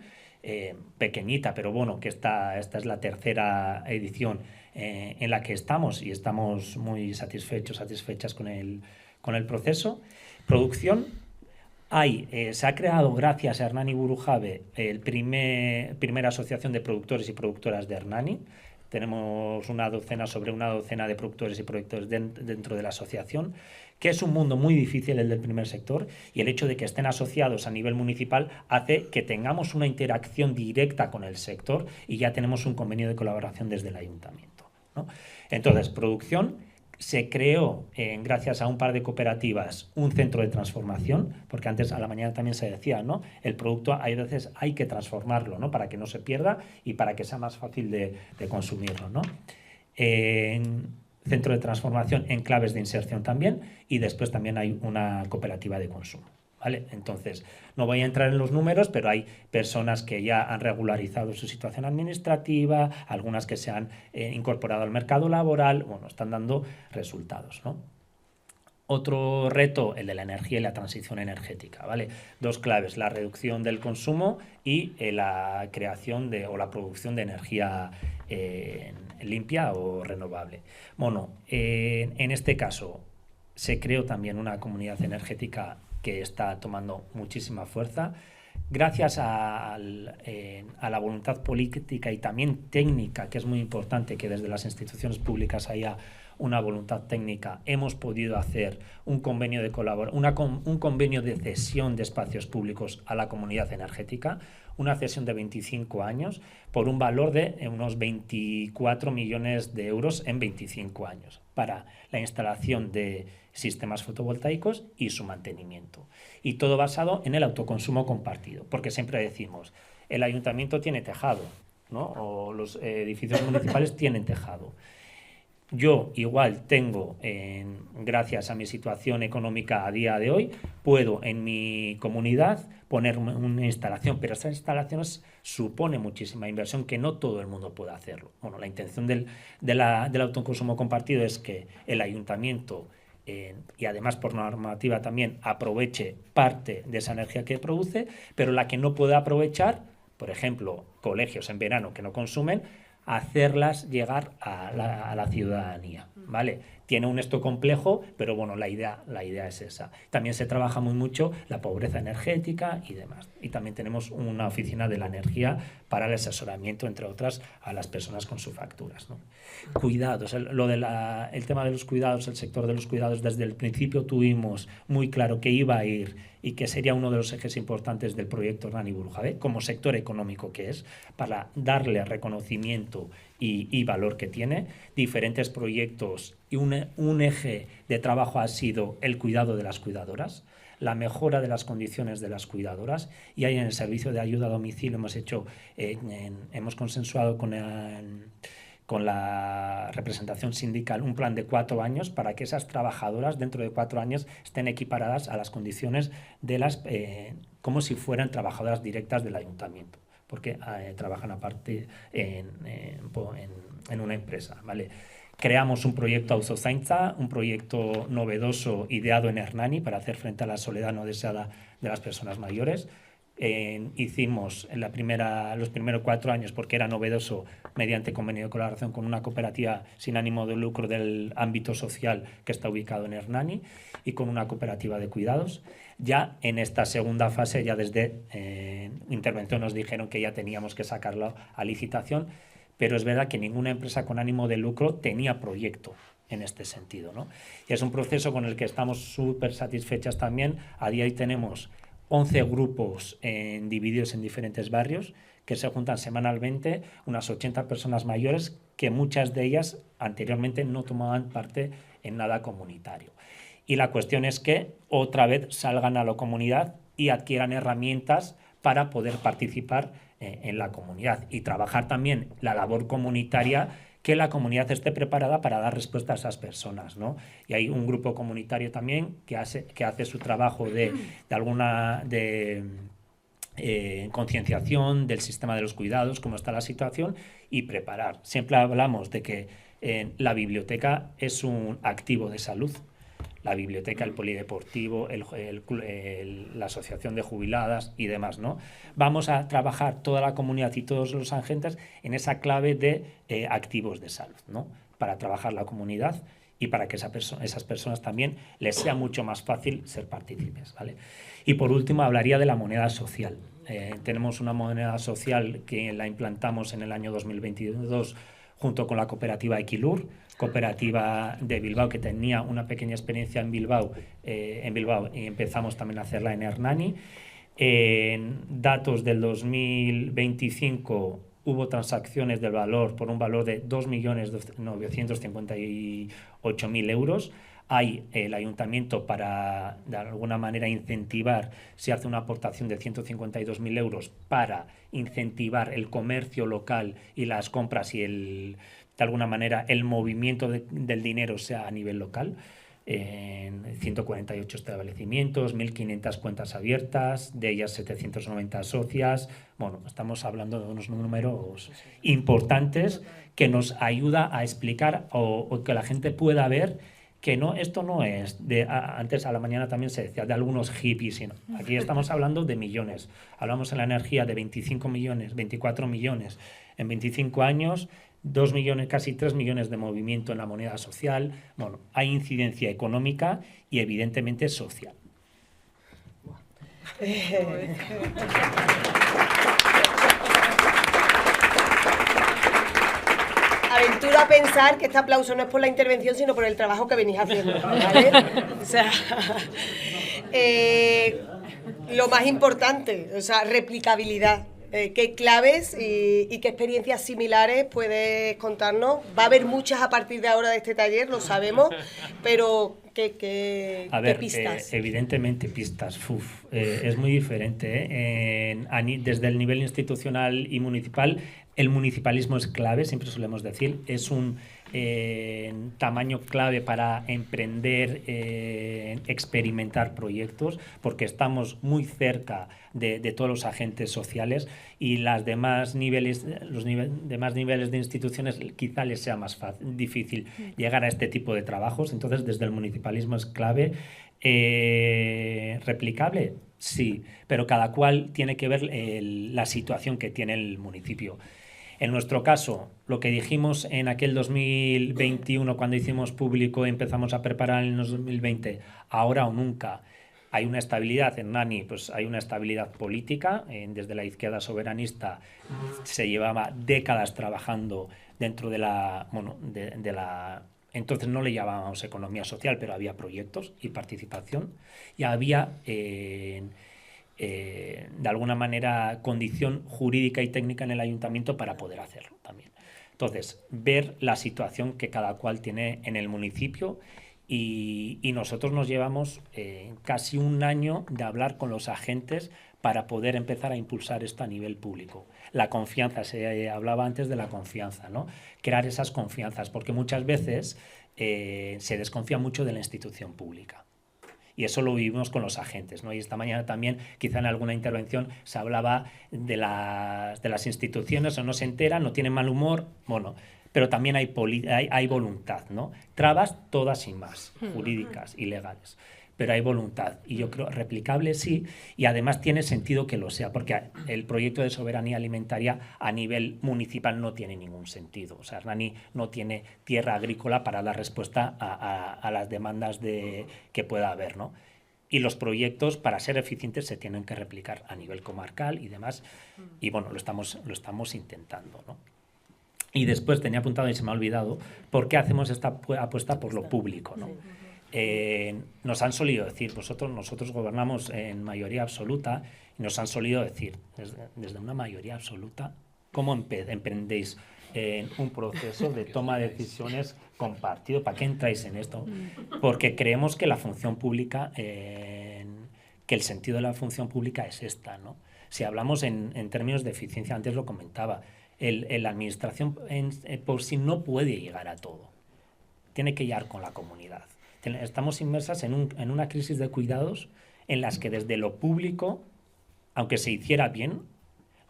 pequeñita, pero bueno, que esta es la tercera edición en la que estamos y estamos muy satisfechas con el proceso. Producción. Se ha creado, gracias a Hernani Burujabe, primera asociación de productores y productoras de Hernani. Tenemos sobre una docena de productores y productores dentro de la asociación, que es un mundo muy difícil el del primer sector, y el hecho de que estén asociados a nivel municipal hace que tengamos una interacción directa con el sector y ya tenemos un convenio de colaboración desde el ayuntamiento, ¿no? Entonces, producción. Se creó, gracias a un par de cooperativas, un centro de transformación, porque antes a la mañana también se decía, ¿no? El producto a veces hay que transformarlo, ¿no? Para que no se pierda y para que sea más fácil de consumirlo, ¿no? Centro de transformación en claves de inserción también, y después también hay una cooperativa de consumo, ¿vale? Entonces, no voy a entrar en los números, pero hay personas que ya han regularizado su situación administrativa, algunas que se han incorporado al mercado laboral, bueno, están dando resultados, ¿no? Otro reto, el de la energía y la transición energética, ¿vale? 2 claves, la reducción del consumo y la creación o la producción de energía limpia o renovable. Bueno, en este caso se creó también una comunidad energética que está tomando muchísima fuerza, gracias a la voluntad política y también técnica, que es muy importante que desde las instituciones públicas haya una voluntad técnica. Hemos podido hacer un convenio de un convenio de cesión de espacios públicos a la comunidad energética, una cesión de 25 años por un valor de unos 24 millones de euros en 25 años para la instalación de sistemas fotovoltaicos y su mantenimiento. Y todo basado en el autoconsumo compartido, porque siempre decimos, el ayuntamiento tiene tejado, ¿no? O los edificios municipales tienen tejado. Yo igual tengo, gracias a mi situación económica a día de hoy, puedo en mi comunidad poner una instalación, pero esas instalaciones supone muchísima inversión que no todo el mundo puede hacerlo. Bueno, la intención del autoconsumo compartido es que el ayuntamiento, y además por normativa también, aproveche parte de esa energía que produce, pero la que no puede aprovechar, por ejemplo, colegios en verano que no consumen, hacerlas llegar a la ciudadanía, ¿vale? Tiene un esto complejo, pero bueno, la idea es esa. También se trabaja mucho la pobreza energética y demás. Y también tenemos una oficina de la energía para el asesoramiento, entre otras, a las personas con sus facturas, ¿no? Cuidados, el tema de los cuidados, el sector de los cuidados, desde el principio tuvimos muy claro que iba a ir y que sería uno de los ejes importantes del proyecto Hernani Burujabe, como sector económico que es, para darle reconocimiento y valor que tiene. Diferentes proyectos y un eje de trabajo ha sido el cuidado de las cuidadoras, la mejora de las condiciones de las cuidadoras, y ahí en el servicio de ayuda a domicilio hemos consensuado con la representación sindical un plan de 4 años para que esas trabajadoras dentro de 4 años estén equiparadas a las condiciones de como si fueran trabajadoras directas del ayuntamiento, porque trabajan aparte en una empresa, ¿vale? Creamos un proyecto Auzozaintza, un proyecto novedoso ideado en Hernani para hacer frente a la soledad no deseada de las personas mayores. hicimos en los primeros 4 años, porque era novedoso, mediante convenio de colaboración con una cooperativa sin ánimo de lucro del ámbito social que está ubicado en Hernani y con una cooperativa de cuidados. Ya en esta segunda fase, ya desde intervención nos dijeron que ya teníamos que sacarlo a licitación, pero es verdad que ninguna empresa con ánimo de lucro tenía proyecto en este sentido, ¿no? Y es un proceso con el que estamos súper satisfechas también. A día de hoy tenemos 11 grupos divididos en diferentes barrios que se juntan semanalmente, unas 80 personas mayores que muchas de ellas anteriormente no tomaban parte en nada comunitario. Y la cuestión es que otra vez salgan a la comunidad y adquieran herramientas para poder participar en la comunidad y trabajar también la labor comunitaria, que la comunidad esté preparada para dar respuesta a esas personas, ¿no? Y hay un grupo comunitario también que hace su trabajo de concienciación del sistema de los cuidados, cómo está la situación, y preparar. Siempre hablamos de que la biblioteca es un activo de salud. La biblioteca, el polideportivo, la asociación de jubiladas y demás, ¿no? Vamos a trabajar toda la comunidad y todos los agentes en esa clave de activos de salud, ¿no? Para trabajar la comunidad y para que esas personas también les sea mucho más fácil ser partícipes, ¿vale? Y por último hablaría de la moneda social. Tenemos una moneda social que la implantamos en el año 2022 junto con la cooperativa Equilur, cooperativa de Bilbao, que tenía una pequeña experiencia en Bilbao, y empezamos también a hacerla en Hernani. En datos del 2025 hubo transacciones del valor por un valor de 2.958.000 euros. Hay el ayuntamiento para, de alguna manera, incentivar, se hace una aportación de 152.000 euros para incentivar el comercio local y las compras y de alguna manera el movimiento del dinero sea a nivel local. En 148 establecimientos, 1.500 cuentas abiertas, de ellas 790 socias. Bueno, estamos hablando de unos números importantes que nos ayuda a explicar o que la gente pueda ver que no, esto no es antes a la mañana también se decía de algunos hippies, sino aquí estamos hablando de millones. Hablamos en la energía de 25 millones, 24 millones en 25 años, 2 millones, casi 3 millones de movimiento en la moneda social. Bueno, hay incidencia económica y evidentemente social. Aventuro a pensar que este aplauso no es por la intervención, sino por el trabajo que venís haciendo, ¿vale? O sea, lo más importante, o sea, replicabilidad. ¿Qué claves y qué experiencias similares puedes contarnos? Va a haber muchas a partir de ahora de este taller, lo sabemos, pero ¿qué pistas? Evidentemente pistas. Es muy diferente, desde el nivel institucional y municipal. El municipalismo es clave, siempre solemos decir, es un tamaño clave para emprender, experimentar proyectos, porque estamos muy cerca de todos los agentes sociales y los demás niveles de instituciones quizá les sea más difícil llegar a este tipo de trabajos. Entonces, desde el municipalismo es clave. ¿Replicable? Sí, pero cada cual tiene que ver la situación que tiene el municipio. En nuestro caso, lo que dijimos en aquel 2021, cuando hicimos público y empezamos a preparar en el 2020, ahora o nunca, hay una estabilidad en Hernani, pues hay una estabilidad política. Desde la izquierda soberanista se llevaba décadas trabajando dentro de la entonces no le llamábamos economía social, pero había proyectos y participación, y había de alguna manera condición jurídica y técnica en el ayuntamiento para poder hacerlo también. Entonces, ver la situación que cada cual tiene en el municipio, y nosotros nos llevamos casi un año de hablar con los agentes para poder empezar a impulsar esto a nivel público. La confianza, se hablaba antes de la confianza, ¿no? Crear esas confianzas, porque muchas veces se desconfía mucho de la institución pública. Y eso lo vivimos con los agentes, ¿no? Y esta mañana también, quizá en alguna intervención, se hablaba de las instituciones, o no se enteran, no tienen mal humor, bueno, pero también hay voluntad, ¿no? Trabas todas y más, jurídicas y legales. pero hay voluntad. Y yo creo replicable sí, y además tiene sentido que lo sea, porque el proyecto de soberanía alimentaria a nivel municipal no tiene ningún sentido. O sea, Hernani no tiene tierra agrícola para dar respuesta a las demandas que pueda haber, ¿no? Y los proyectos, para ser eficientes, se tienen que replicar a nivel comarcal y demás. Y bueno, lo estamos intentando, ¿no? Y después tenía apuntado y se me ha olvidado, ¿por qué hacemos esta apuesta por lo público, ¿no? Nos han solido decir, nosotros gobernamos en mayoría absoluta, y nos han solido decir, desde una mayoría absoluta, ¿cómo emprendéis en un proceso de toma de decisiones compartido? ¿Para qué entráis en esto? Porque creemos que la función pública, que el sentido de la función pública es esta, ¿no? Si hablamos en términos de eficiencia, antes lo comentaba, la administración por sí no puede llegar a todo, tiene que llegar con la comunidad. Estamos inmersas en una crisis de cuidados en las que desde lo público, aunque se hiciera bien,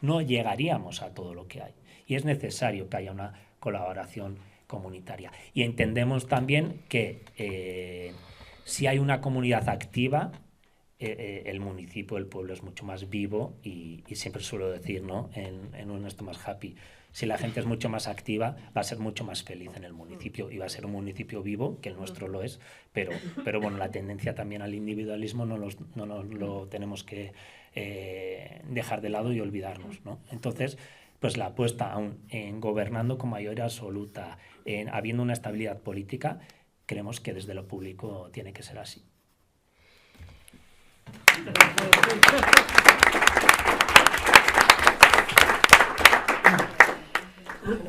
no llegaríamos a todo lo que hay. Y es necesario que haya una colaboración comunitaria. Y entendemos también que si hay una comunidad activa, el municipio, el pueblo es mucho más vivo y siempre suelo decir, ¿no? en un esto más happy, si la gente es mucho más activa, va a ser mucho más feliz en el municipio y va a ser un municipio vivo, que el nuestro lo es, pero bueno, la tendencia también al individualismo no lo tenemos que dejar de lado y olvidarnos, ¿no? Entonces, pues la apuesta en gobernando con mayoría absoluta, habiendo una estabilidad política, creemos que desde lo público tiene que ser así.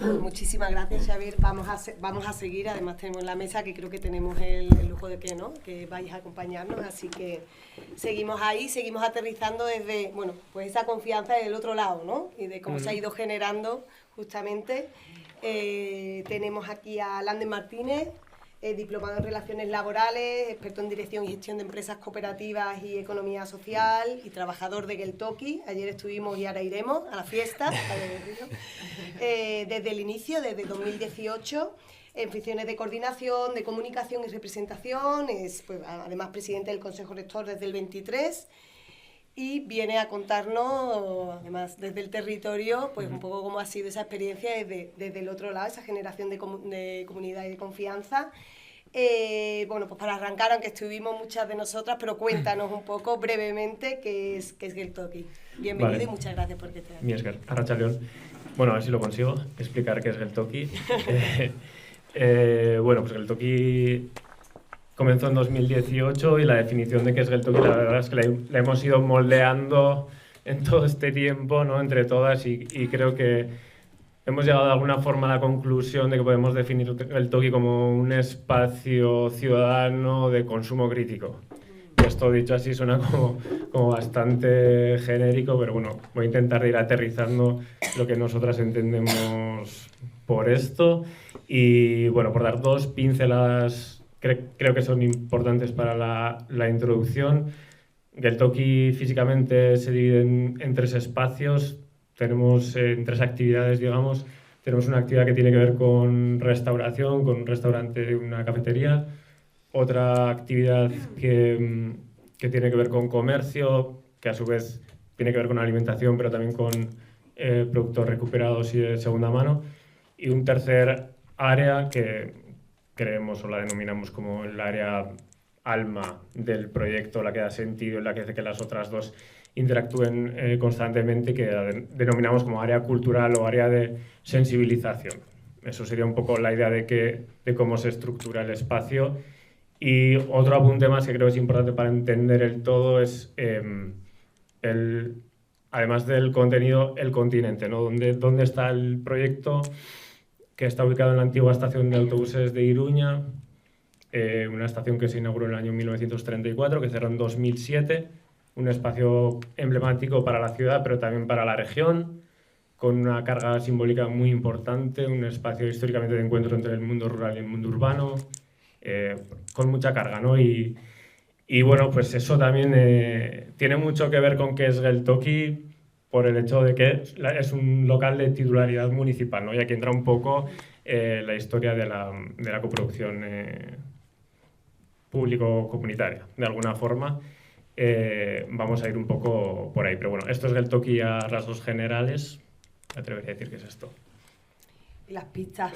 Bueno, muchísimas gracias, Xavier. Vamos a seguir, además tenemos la mesa que creo que tenemos el lujo de que vais a acompañarnos, así que seguimos ahí, seguimos aterrizando desde, bueno, pues esa confianza del otro lado, ¿no? Y de cómo se ha ido generando justamente. Tenemos aquí a Lander Martínez, diplomado en Relaciones Laborales, experto en Dirección y Gestión de Empresas Cooperativas y Economía Social y trabajador de Geltoki. Ayer estuvimos y ahora iremos a la fiesta, desde el inicio, desde 2018, en funciones de coordinación, de comunicación y representación. Es, pues, además presidente del Consejo Rector desde el 23 y viene a contarnos, además desde el territorio, pues un poco cómo ha sido esa experiencia desde el otro lado, esa generación de comunidad y de confianza. Bueno, pues para arrancar, aunque estuvimos muchas de nosotras, pero cuéntanos un poco brevemente qué es Geltoki. Bienvenido, vale. Y muchas gracias por que te Mi Esker, Arratsaldeon. Bueno, a ver si lo consigo explicar qué es Geltoki. Bueno, pues Geltoki comenzó en 2018 y la definición de qué es Geltoki, la verdad es que la hemos ido moldeando en todo este tiempo, ¿no? Entre todas, y creo que hemos llegado de alguna forma a la conclusión de que podemos definir Geltoki como un espacio ciudadano de consumo crítico. Esto dicho así suena como bastante genérico, pero bueno, voy a intentar ir aterrizando lo que nosotras entendemos por esto. Y bueno, por dar dos pinceladas creo que son importantes para la introducción. Geltoki físicamente se divide en tres espacios. Tenemos en tres actividades, digamos. Tenemos una actividad que tiene que ver con restauración, con un restaurante, una cafetería. Otra actividad que tiene que ver con comercio, que a su vez tiene que ver con alimentación, pero también con productos recuperados y de segunda mano. Y un tercer área que creemos o la denominamos como el área alma del proyecto, la que da sentido y la que hace que las otras dos interactúen constantemente, que denominamos como área cultural o área de sensibilización. Eso sería un poco la idea de cómo se estructura el espacio. Y otro apunte más que creo que es importante para entender el todo es, además del contenido, el continente, ¿no? ¿Dónde está el proyecto? Que está ubicado en la antigua estación de autobuses de Iruña, una estación que se inauguró en el año 1934, que cerró en 2007, un espacio emblemático para la ciudad, pero también para la región, con una carga simbólica muy importante, un espacio históricamente de encuentro entre el mundo rural y el mundo urbano, con mucha carga, ¿no? Y bueno, pues eso también tiene mucho que ver con qué es Geltoki, por el hecho de que es un local de titularidad municipal, ¿no? Y aquí entra un poco la historia de la coproducción público-comunitaria, de alguna forma. Vamos a ir un poco por ahí. Pero bueno, esto es Geltoki a rasgos generales. Me atrevería a decir que es esto. Y las pistas,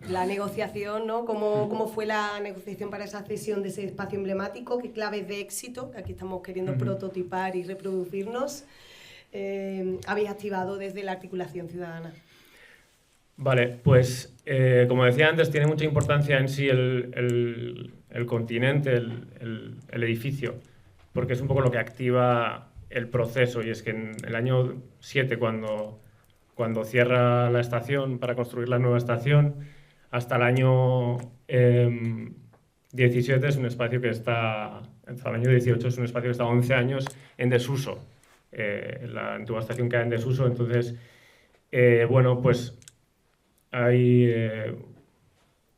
la negociación, ¿no? ¿Cómo fue la negociación para esa cesión de ese espacio emblemático? ¿Qué claves de éxito, que aquí estamos queriendo prototipar y reproducirnos, habéis activado desde la articulación ciudadana? Vale, pues como decía antes, tiene mucha importancia en sí el continente, el edificio, porque es un poco lo que activa el proceso. Y es que en el año 7, cuando cierra la estación para construir la nueva estación, hasta el año 17 es un espacio que está, hasta el año 18 es un espacio que está 11 años en desuso. La antigua estación queda en desuso, entonces, bueno, pues hay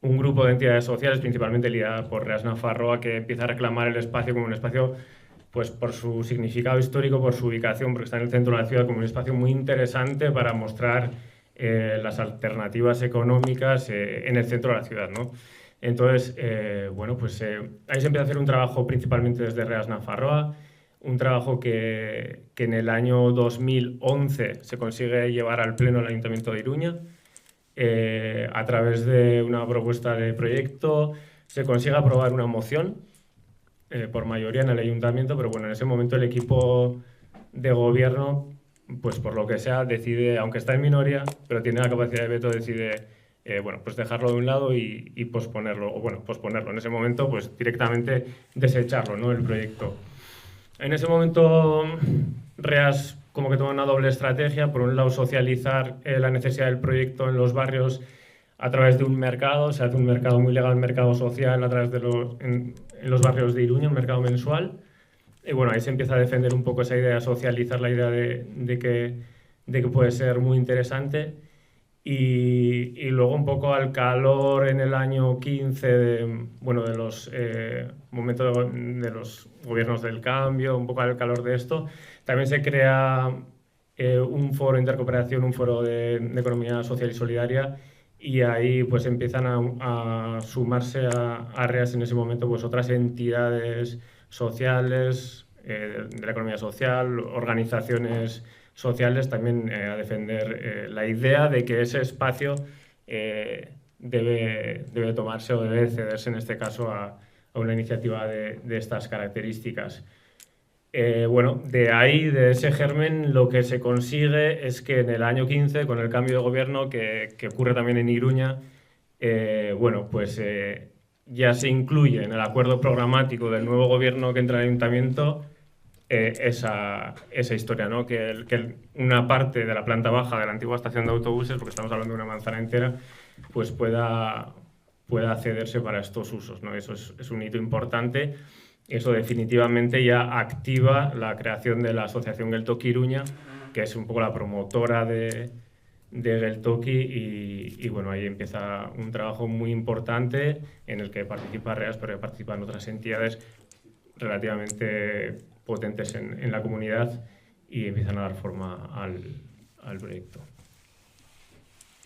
un grupo de entidades sociales, principalmente liderada por Reas Nafarroa, que empieza a reclamar el espacio como un espacio, pues por su significado histórico, por su ubicación, porque está en el centro de la ciudad, como un espacio muy interesante para mostrar las alternativas económicas en el centro de la ciudad, ¿no? Entonces, bueno, pues ahí se empieza a hacer un trabajo principalmente desde Reas Nafarroa, un trabajo que en el año 2011 se consigue llevar al pleno del Ayuntamiento de Iruña. A través de una propuesta de proyecto se consigue aprobar una moción por mayoría en el ayuntamiento, pero bueno, en ese momento el equipo de gobierno, pues por lo que sea, decide, aunque está en minoría, pero tiene la capacidad de veto, decide bueno, pues dejarlo de un lado y posponerlo, o bueno, posponerlo. En ese momento, pues directamente desecharlo, ¿no? El proyecto. En ese momento, Reas como que toma una doble estrategia. Por un lado, socializar la necesidad del proyecto en los barrios a través de un mercado. Se hace un mercado muy legal, un mercado social a través de en los barrios de Iruña, un mercado mensual. Y bueno, ahí se empieza a defender un poco esa idea, socializar la idea de que puede ser muy interesante. Y luego un poco al calor en el año 15 de los momentos de los gobiernos del cambio, un poco al calor de esto, también se crea un foro de intercooperación, un foro de economía social y solidaria, y ahí pues empiezan a sumarse a Reas en ese momento pues otras entidades sociales de la economía social, organizaciones sociales también a defender la idea de que ese espacio debe tomarse o debe cederse en este caso a una iniciativa de estas características. Bueno, de ahí, de ese germen, lo que se consigue es que en el año 15, con el cambio de gobierno que ocurre también en Iruña, bueno, pues ya se incluye en el acuerdo programático del nuevo gobierno que entra al ayuntamiento esa historia, ¿no? Que una parte de la planta baja de la antigua estación de autobuses, porque estamos hablando de una manzana entera, pues pueda cederse para estos usos, ¿no? Eso es un hito importante. Eso definitivamente ya activa la creación de la Asociación Geltoki Iruña, que es un poco la promotora de Geltoki, y bueno, ahí empieza un trabajo muy importante en el que participa Reas, pero participan otras entidades relativamente potentes en la comunidad y empiezan a dar forma al proyecto.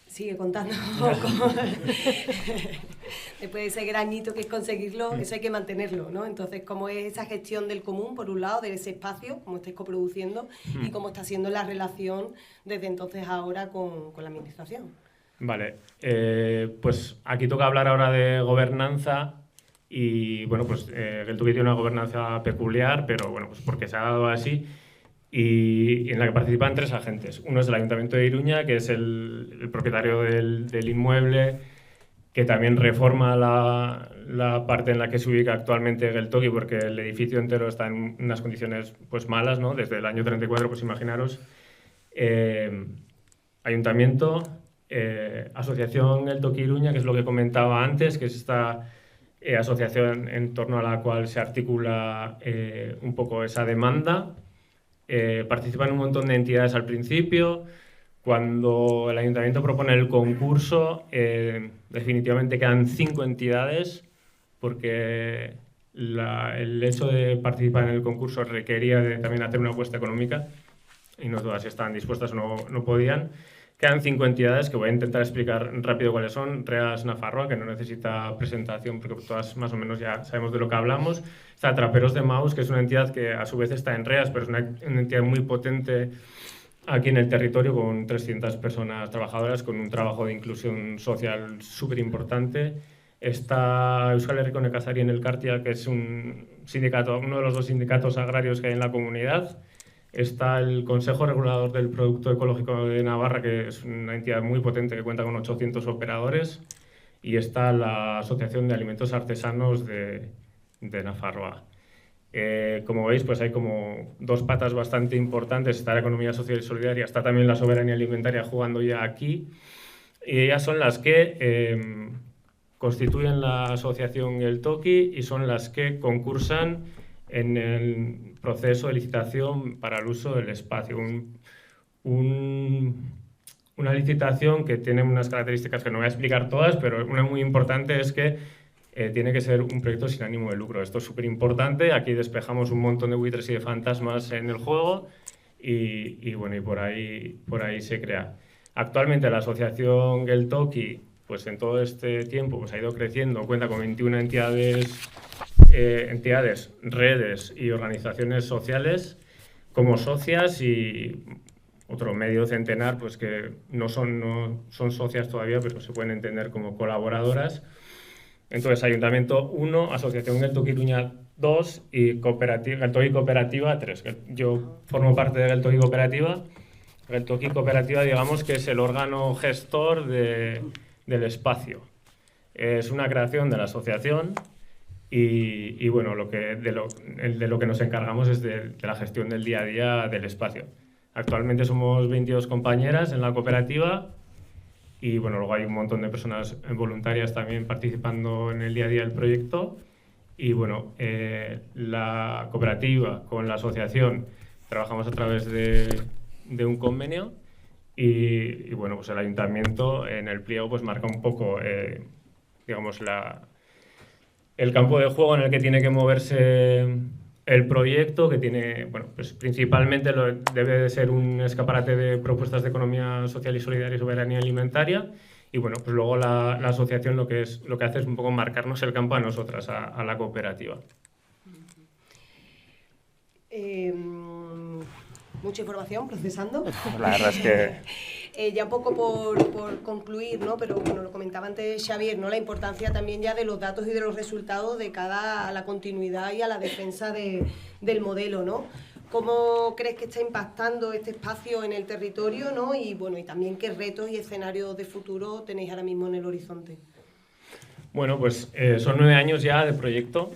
Sigue contando un poco. Después de ese gran hito que es conseguirlo, eso hay que mantenerlo, ¿no? Entonces, ¿cómo es esa gestión del común, por un lado, de ese espacio, cómo estáis coproduciendo, y cómo está siendo la relación desde entonces a ahora con la administración? Vale, pues aquí toca hablar ahora de gobernanza. Y bueno, pues Geltoki tiene una gobernanza peculiar, pero bueno, pues porque se ha dado así, y en la que participan 3 agentes. Uno es el Ayuntamiento de Iruña, que es el propietario del inmueble, que también reforma la parte en la que se ubica actualmente Geltoki, porque el edificio entero está en unas condiciones pues malas, ¿no? Desde el año 34, pues imaginaros. Ayuntamiento, Asociación Geltoki Iruña, que es lo que comentaba antes, que es esta asociación en torno a la cual se articula un poco esa demanda. Participan un montón de entidades al principio. Cuando el ayuntamiento propone el concurso, definitivamente quedan 5 entidades, porque el hecho de participar en el concurso requería de también hacer una apuesta económica, y no todas estaban dispuestas o no podían. Quedan 5 entidades que voy a intentar explicar rápido cuáles son. REAS Nafarroa, que no necesita presentación porque todas más o menos ya sabemos de lo que hablamos. Está Traperos de Maús, que es una entidad que a su vez está en REAS, pero es una entidad muy potente aquí en el territorio, con 300 personas trabajadoras, con un trabajo de inclusión social súper importante. Está Euskal Herriko Nekazarien Elkartea, que es un sindicato, uno de los 2 sindicatos agrarios que hay en la comunidad. Está el Consejo Regulador del Producto Ecológico de Navarra, que es una entidad muy potente que cuenta con 800 operadores. Y está la Asociación de Alimentos Artesanos de Nafarroa. Como veis, pues hay como 2 patas bastante importantes. Está la economía social y solidaria, está también la soberanía alimentaria jugando ya aquí. Y ellas son las que constituyen la asociación Geltoki y son las que concursan en el proceso de licitación para el uso del espacio. Una licitación que tiene unas características que no voy a explicar todas, pero una muy importante es que tiene que ser un proyecto sin ánimo de lucro. Esto es súper importante. Aquí despejamos un montón de buitres y de fantasmas en el juego y bueno, y por ahí se crea. Actualmente la asociación Geltoki, pues en todo este tiempo pues ha ido creciendo, cuenta con 21 entidades, redes y organizaciones sociales como socias y otro medio centenar pues que no son socias todavía, pero se pueden entender como colaboradoras. Entonces, Ayuntamiento 1, Asociación Geltoki Iruña 2 y Geltoki Cooperativa 3. Yo formo parte de Geltoki Cooperativa. Geltoki Cooperativa, digamos que es el órgano gestor del espacio. Es una creación de la asociación y bueno, de lo que nos encargamos es de la gestión del día a día del espacio. Actualmente somos 22 compañeras en la cooperativa y bueno, luego hay un montón de personas voluntarias también participando en el día a día del proyecto. Y bueno, la cooperativa con la asociación trabajamos a través de un convenio y bueno, pues el ayuntamiento en el pliego pues marca un poco, digamos, el campo de juego en el que tiene que moverse el proyecto, que tiene, bueno, pues principalmente debe de ser un escaparate de propuestas de economía social y solidaria y soberanía alimentaria. Y bueno, pues luego la asociación lo que hace es un poco marcarnos el campo a nosotras, a la cooperativa. Mucha información, procesando. La verdad es que... Ya un poco por concluir, ¿no? Pero bueno, lo comentaba antes Xavier, ¿no? La importancia también ya de los datos y de los resultados de cara a la continuidad y a la defensa del modelo, ¿no? ¿Cómo crees que está impactando este espacio en el territorio, ¿no? Y bueno, y también qué retos y escenarios de futuro tenéis ahora mismo en el horizonte. Bueno, pues son 9 años ya de proyecto.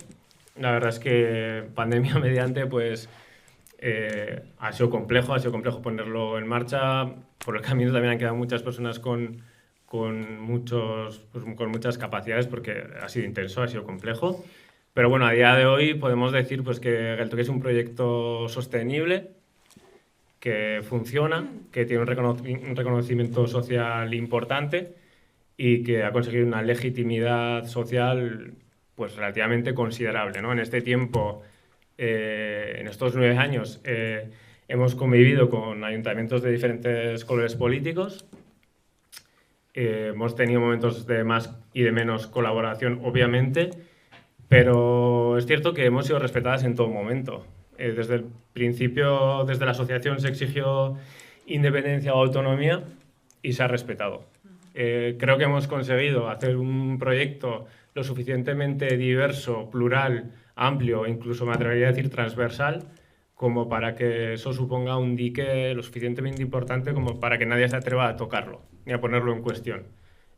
La verdad es que pandemia mediante, pues ha sido complejo ponerlo en marcha. Por el camino también han quedado muchas personas con muchas capacidades porque ha sido intenso, ha sido complejo. Pero bueno, a día de hoy podemos decir pues, que Geltoki es un proyecto sostenible, que funciona, que tiene un reconocimiento social importante y que ha conseguido una legitimidad social pues, relativamente considerable, ¿no? En este tiempo, en estos 9 años, hemos convivido con ayuntamientos de diferentes colores políticos. Hemos tenido momentos de más y de menos colaboración, obviamente, pero es cierto que hemos sido respetadas en todo momento. Desde el principio, desde la asociación se exigió independencia o autonomía y se ha respetado. Creo que hemos conseguido hacer un proyecto lo suficientemente diverso, plural, amplio, incluso me atrevería a decir transversal, como para que eso suponga un dique lo suficientemente importante como para que nadie se atreva a tocarlo ni a ponerlo en cuestión.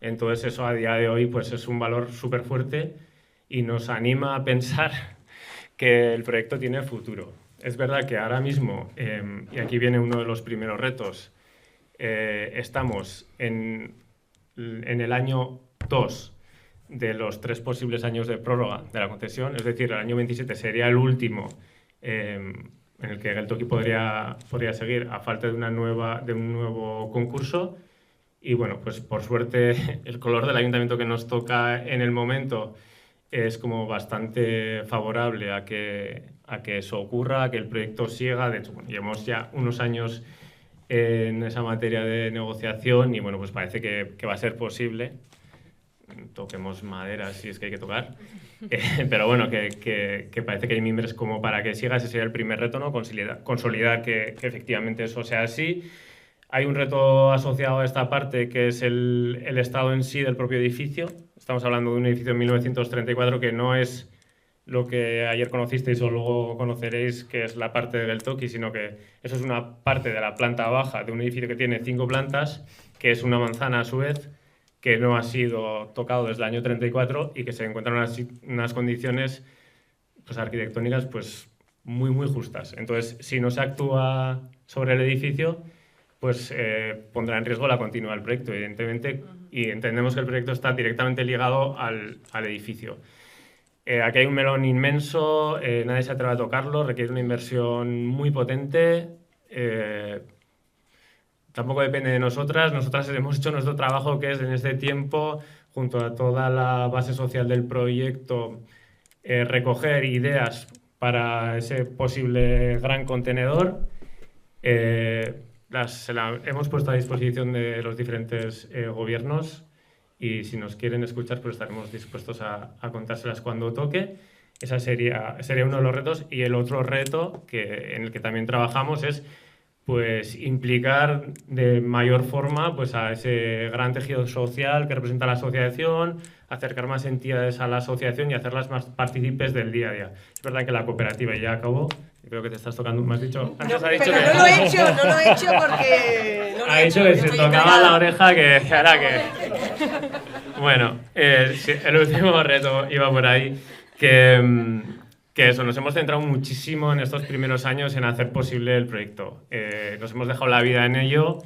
Entonces eso a día de hoy pues es un valor súper fuerte y nos anima a pensar que el proyecto tiene futuro. Es verdad que ahora mismo, y aquí viene uno de los primeros retos, estamos en el año 2 de los 3 posibles años de prórroga de la concesión, es decir, el año 27 sería el último en el que Geltoki podría seguir a falta de un nuevo concurso. Y bueno, pues por suerte el color del ayuntamiento que nos toca en el momento es como bastante favorable a que eso ocurra, a que el proyecto siga. De hecho, bueno, llevamos ya unos años en esa materia de negociación y bueno, pues parece que va a ser posible. Toquemos madera si es que hay que tocar. Pero bueno, que parece que hay mimbres como para que siga. Ese sería el primer reto, ¿no? Consolidar que efectivamente eso sea así. Hay un reto asociado a esta parte que es el estado en sí del propio edificio. Estamos hablando de un edificio de 1934 que no es lo que ayer conocisteis o luego conoceréis, que es la parte del Toki, sino que eso es una parte de la planta baja de un edificio que tiene 5 plantas, que es una manzana a su vez, que no ha sido tocado desde el año 34 y que se encuentran unas condiciones pues, arquitectónicas pues, muy, muy justas. Entonces, si no se actúa sobre el edificio, pues pondrá en riesgo la continuidad del proyecto, evidentemente, y entendemos que el proyecto está directamente ligado al edificio. Aquí hay un melón inmenso, nadie se atreve a tocarlo, requiere una inversión muy potente, tampoco depende de nosotras hemos hecho nuestro trabajo, que es en este tiempo, junto a toda la base social del proyecto, recoger ideas para ese posible gran contenedor. Hemos puesto a disposición de los diferentes gobiernos y si nos quieren escuchar pues estaremos dispuestos a contárselas cuando toque. Ese sería uno de los retos. Y el otro reto en el que también trabajamos es pues, implicar de mayor forma pues, a ese gran tejido social que representa la asociación, acercar más entidades a la asociación y hacerlas más partícipes del día a día. Es verdad que la cooperativa ya acabó. Creo que te estás tocando, me has dicho... Antes No, ha dicho pero que... no lo he hecho porque... No lo ha he dicho hecho, que yo se estoy tocaba entregada. la oreja que ahora que... Bueno, sí, el último reto iba por ahí, que eso, nos hemos centrado muchísimo en estos primeros años en hacer posible el proyecto. Nos hemos dejado la vida en ello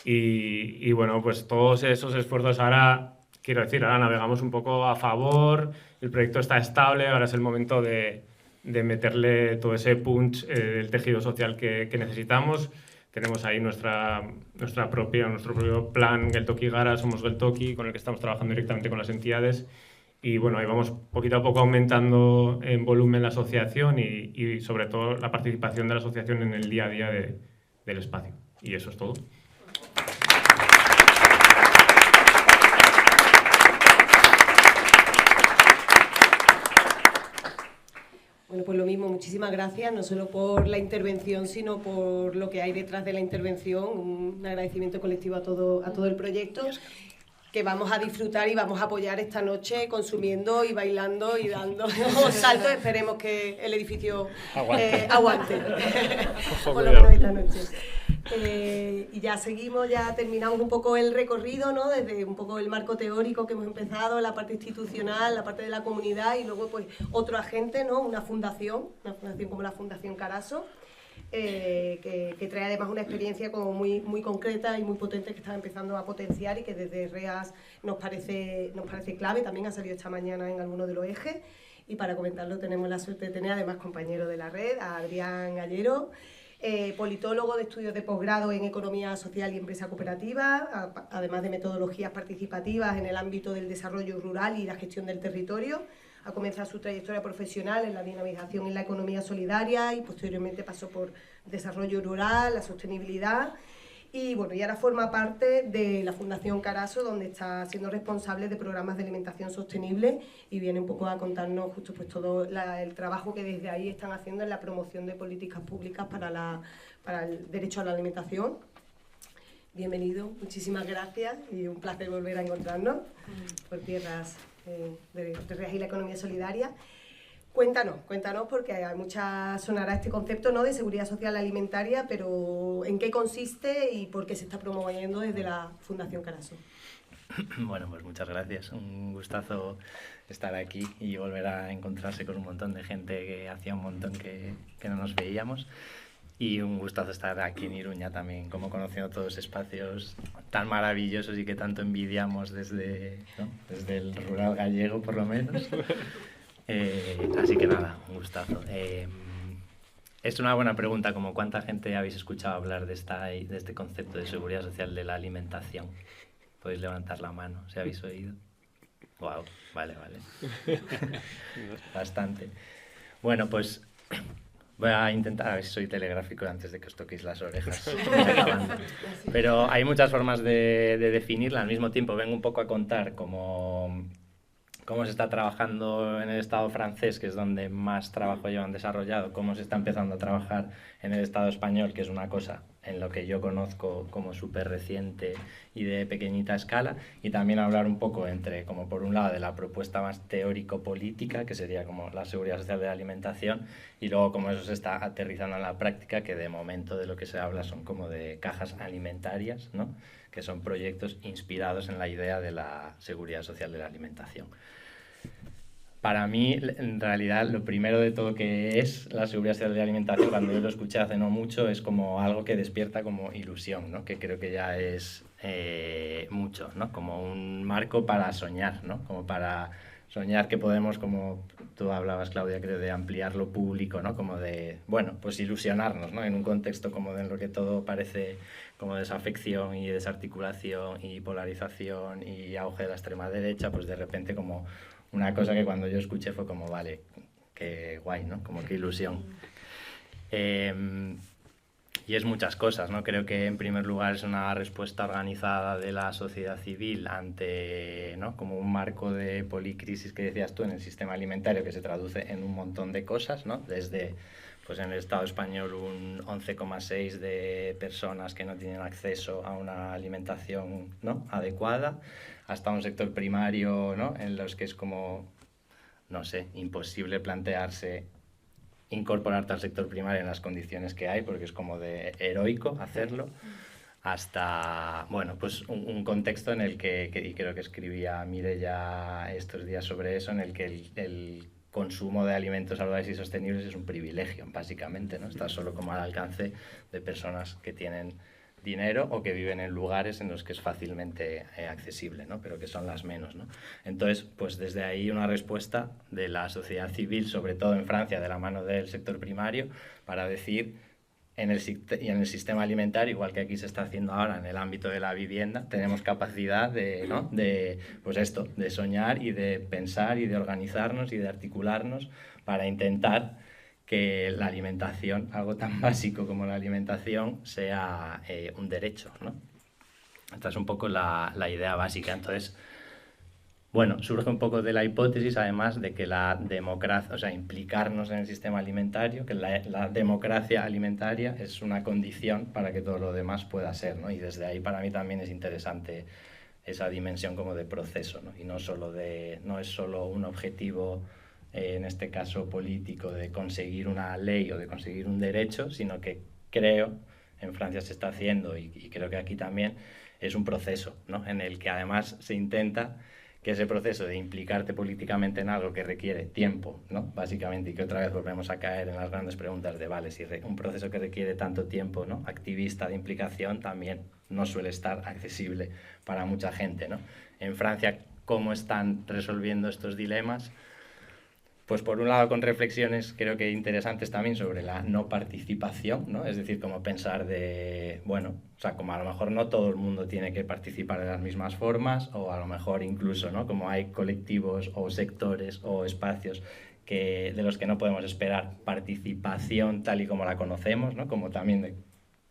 y bueno, pues todos esos esfuerzos ahora, quiero decir, ahora navegamos un poco a favor, el proyecto está estable, ahora es el momento de meterle todo ese punch del tejido social que necesitamos. Tenemos ahí nuestro propio plan Geltoki Gara, Somos Geltoki, con el que estamos trabajando directamente con las entidades. Y bueno, ahí vamos poquito a poco aumentando en volumen la asociación y sobre todo la participación de la asociación en el día a día del espacio. Y eso es todo. Bueno, pues lo mismo, muchísimas gracias, no solo por la intervención, sino por lo que hay detrás de la intervención. Un agradecimiento colectivo a todo el proyecto, que vamos a disfrutar y vamos a apoyar esta noche consumiendo y bailando y dando saltos. Esperemos que el edificio aguante. Por lo menos esta noche. Y ya seguimos, ya terminamos un poco el recorrido, ¿no? Desde un poco el marco teórico que hemos empezado, la parte institucional, la parte de la comunidad y luego pues otro agente, ¿no? Una fundación como la Fundación Caraso, que trae además una experiencia como muy, muy concreta y muy potente que está empezando a potenciar y que desde REAS nos parece clave. También ha salido esta mañana en alguno de los ejes y para comentarlo tenemos la suerte de tener además compañero de la red, a Adrián Gallero, politólogo de estudios de posgrado en Economía Social y Empresa Cooperativa, además de metodologías participativas en el ámbito del desarrollo rural y la gestión del territorio. Ha comenzado su trayectoria profesional en la dinamización en la economía solidaria y posteriormente pasó por desarrollo rural, la sostenibilidad y bueno, y ahora forma parte de la Fundación Caraso, donde está siendo responsable de programas de alimentación sostenible y viene un poco a contarnos justo pues todo el trabajo que desde ahí están haciendo en la promoción de políticas públicas para el derecho a la alimentación. Bienvenido, muchísimas gracias y un placer volver a encontrarnos por tierras de REAS y la economía solidaria. Cuéntanos, porque hay sonará este concepto, ¿no?, de seguridad social alimentaria, pero ¿en qué consiste y por qué se está promoviendo desde la Fundación Caraso? Bueno, pues muchas gracias. Un gustazo estar aquí y volver a encontrarse con un montón de gente que hacía un montón que no nos veíamos. Y un gustazo estar aquí en Iruña también, como conociendo todos espacios tan maravillosos y que tanto envidiamos desde el rural gallego, por lo menos. Así que nada, un gustazo. Es una buena pregunta, como ¿cuánta gente habéis escuchado hablar de este concepto de seguridad social de la alimentación? Podéis levantar la mano, si habéis oído. Wow, vale. Bastante. Bueno, pues Voy a intentar, a ver si soy telegráfico antes de que os toquéis las orejas. Pero hay muchas formas de definirla. Al mismo tiempo vengo un poco a contar cómo se está trabajando en el Estado francés, que es donde más trabajo llevan desarrollado, cómo se está empezando a trabajar en el Estado español, que es una cosa en lo que yo conozco como súper reciente y de pequeñita escala, y también hablar un poco entre, como por un lado, de la propuesta más teórico-política, que sería como la seguridad social de la alimentación, y luego cómo eso se está aterrizando en la práctica, que de momento de lo que se habla son como de cajas alimentarias, ¿no? Que son proyectos inspirados en la idea de la seguridad social de la alimentación. Para mí, en realidad, lo primero de todo que es la seguridad social de la alimentación, cuando yo lo escuché hace no mucho, es como algo que despierta como ilusión, ¿no? Que creo que ya es mucho, ¿no? Como un marco para soñar, ¿no? Como para soñar que podemos, como tú hablabas, Claudia, creo, de ampliar lo público, ¿no? Como de, bueno, pues ilusionarnos, ¿no? En un contexto como en lo que todo parece como desafección y desarticulación y polarización y auge de la extrema derecha, pues de repente como una cosa que cuando yo escuché fue como, vale, qué guay, ¿no? Como qué ilusión. Y es muchas cosas, ¿no? Creo que en primer lugar es una respuesta organizada de la sociedad civil ante, ¿no? Como un marco de policrisis que decías tú en el sistema alimentario que se traduce en un montón de cosas, ¿no? Desde, pues en el Estado español un 11,6 de personas que no tienen acceso a una alimentación, ¿no? Adecuada, hasta un sector primario, ¿no? En los que es como, no sé, imposible plantearse incorporarte al sector primario en las condiciones que hay, porque es como de heroico hacerlo, hasta, bueno, pues un contexto en el que, y creo que escribía Mireia estos días sobre eso, en el que el consumo de alimentos saludables y sostenibles es un privilegio, básicamente, ¿no? Está solo como al alcance de personas que tienen dinero o que viven en lugares en los que es fácilmente accesible, ¿no? Pero que son las menos, ¿no? Entonces, pues desde ahí una respuesta de la sociedad civil, sobre todo en Francia, de la mano del sector primario, para decir, y en el sistema alimentario, igual que aquí se está haciendo ahora en el ámbito de la vivienda, tenemos capacidad de, ¿no? Pues esto, de soñar y de pensar y de organizarnos y de articularnos para intentar que la alimentación, algo tan básico como la alimentación, sea un derecho, ¿no? Esta es un poco la idea básica. Entonces, bueno, surge un poco de la hipótesis, además, de que la democracia, o sea, implicarnos en el sistema alimentario, que la democracia alimentaria es una condición para que todo lo demás pueda ser, ¿no? Y desde ahí para mí también es interesante esa dimensión como de proceso, ¿no? Y no es solo un objetivo, en este caso político, de conseguir una ley o de conseguir un derecho, sino que creo, en Francia se está haciendo y creo que aquí también, es un proceso, ¿no? En el que además se intenta que ese proceso de implicarte políticamente en algo que requiere tiempo, ¿no? Básicamente, y que otra vez volvemos a caer en las grandes preguntas de, vale, si un proceso que requiere tanto tiempo, ¿no? Activista de implicación, también no suele estar accesible para mucha gente, ¿no? En Francia, ¿cómo están resolviendo estos dilemas? Pues por un lado con reflexiones creo que interesantes también sobre la no participación, ¿no? Es decir, como pensar de, bueno, o sea, como a lo mejor no todo el mundo tiene que participar de las mismas formas, o a lo mejor incluso, ¿no? Como hay colectivos o sectores o espacios de los que no podemos esperar participación tal y como la conocemos, ¿no? Como también de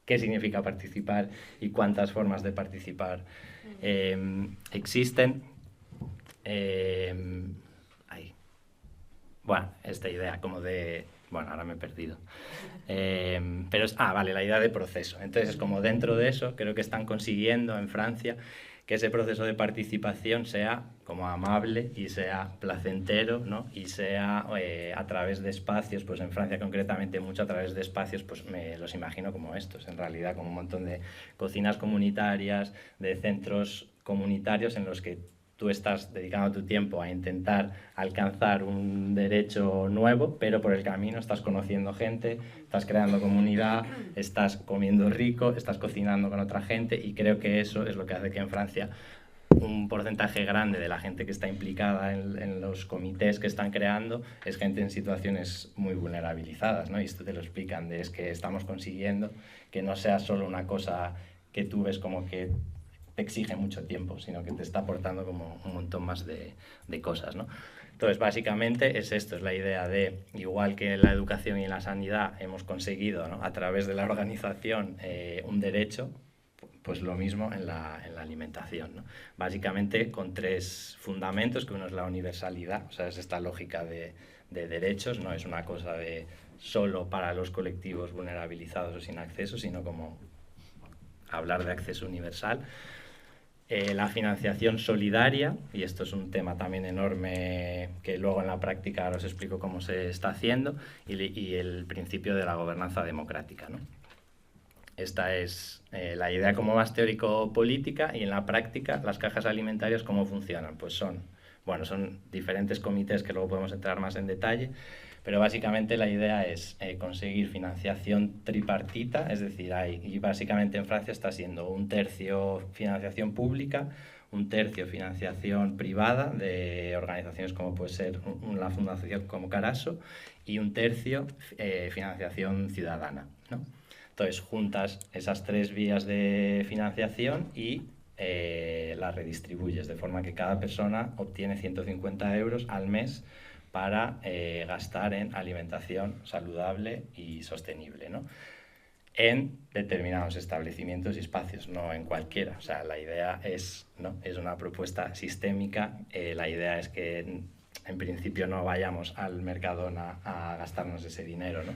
qué significa participar y cuántas formas de participar existen. Bueno, esta idea como de... Bueno, ahora me he perdido. Pero vale, la idea de proceso. Entonces, como dentro de eso, creo que están consiguiendo en Francia que ese proceso de participación sea como amable y sea placentero, ¿no? Y sea a través de espacios, pues en Francia concretamente mucho a través de espacios, pues me los imagino como estos, en realidad, como un montón de cocinas comunitarias, de centros comunitarios en los que tú estás dedicando tu tiempo a intentar alcanzar un derecho nuevo, pero por el camino estás conociendo gente, estás creando comunidad, estás comiendo rico, estás cocinando con otra gente, y creo que eso es lo que hace que en Francia un porcentaje grande de la gente que está implicada en los comités que están creando es gente en situaciones muy vulnerabilizadas, ¿no? Y esto te lo explican, es que estamos consiguiendo que no sea solo una cosa que tú ves como que te exige mucho tiempo, sino que te está aportando como un montón más de cosas, ¿no? Entonces, básicamente es esto, es la idea de, igual que en la educación y en la sanidad hemos conseguido, ¿no?, a través de la organización un derecho, pues lo mismo en la alimentación, ¿no? Básicamente con 3 fundamentos, que uno es la universalidad, o sea, es esta lógica de derechos, no es una cosa de solo para los colectivos vulnerabilizados o sin acceso, sino como hablar de acceso universal. La financiación solidaria, y esto es un tema también enorme que luego en la práctica ahora os explico cómo se está haciendo, y el principio de la gobernanza democrática, ¿no? Esta es la idea como más teórico-política, y en la práctica las cajas alimentarias ¿cómo funcionan? Pues son diferentes comités que luego podemos entrar más en detalle, pero básicamente la idea es conseguir financiación tripartita, es decir, y básicamente en Francia está siendo 1/3 financiación pública, 1/3 financiación privada de organizaciones como puede ser una fundación como Caraso, y 1/3 financiación ciudadana, ¿no? Entonces juntas esas 3 vías de financiación y las redistribuyes, de forma que cada persona obtiene 150 euros al mes para gastar en alimentación saludable y sostenible, ¿no?, en determinados establecimientos y espacios, no en cualquiera. O sea, la idea es una propuesta sistémica. La idea es que en principio no vayamos al Mercadona a gastarnos ese dinero, ¿no?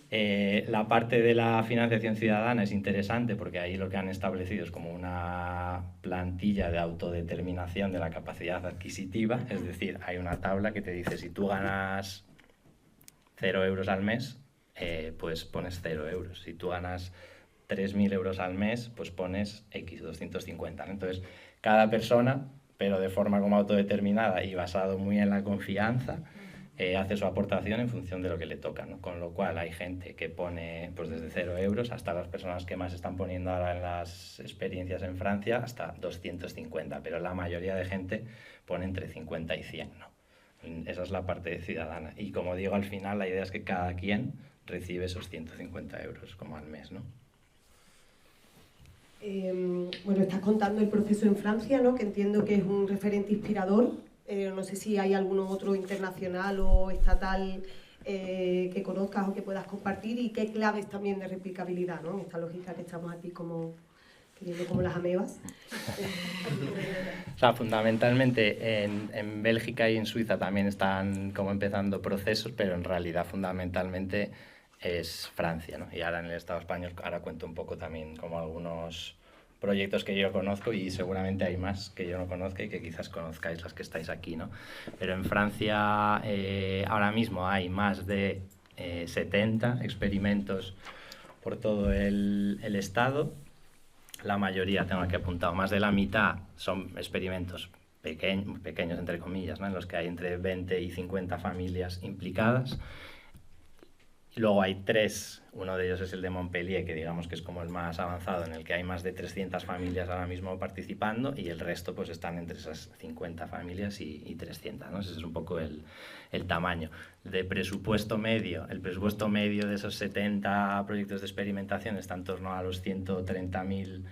La parte de la financiación ciudadana es interesante porque ahí lo que han establecido es como una plantilla de autodeterminación de la capacidad adquisitiva, es decir, hay una tabla que te dice si tú ganas 0 euros al mes, pues pones 0 euros. Si tú ganas 3.000 euros al mes, pues pones X, 250, ¿no? Entonces, cada persona, pero de forma como autodeterminada y basado muy en la confianza, hace su aportación en función de lo que le toca, ¿no? Con lo cual hay gente que pone pues desde 0 euros hasta las personas que más están poniendo ahora en las experiencias en Francia hasta 250, pero la mayoría de gente pone entre 50 y 100, ¿no? Esa es la parte ciudadana. Y como digo, al final la idea es que cada quien recibe esos 150 euros como al mes, ¿no? Bueno, estás contando el proceso en Francia, ¿no?, que entiendo que es un referente inspirador. No sé si hay alguno otro internacional o estatal que conozcas o que puedas compartir, y qué claves también de replicabilidad, ¿no?, en esta lógica que estamos aquí como queriendo como las amebas. O sea, fundamentalmente en Bélgica y en Suiza también están como empezando procesos, pero en realidad fundamentalmente es Francia, ¿no? Y ahora en el Estado español, ahora cuento un poco también como algunos proyectos que yo conozco, y seguramente hay más que yo no conozca y que quizás conozcáis las que estáis aquí, ¿no? Pero en Francia ahora mismo hay más de 70 experimentos por todo el Estado. La mayoría, tengo que apuntar, más de la mitad son experimentos pequeños entre comillas, ¿no?, en los que hay entre 20 y 50 familias implicadas. Y luego hay 3, uno de ellos es el de Montpellier, que digamos que es como el más avanzado, en el que hay más de 300 familias ahora mismo participando, y el resto pues están entre esas 50 familias y 300, ¿no? Ese es un poco el tamaño. De presupuesto medio, el presupuesto medio de esos 70 proyectos de experimentación está en torno a los 130.000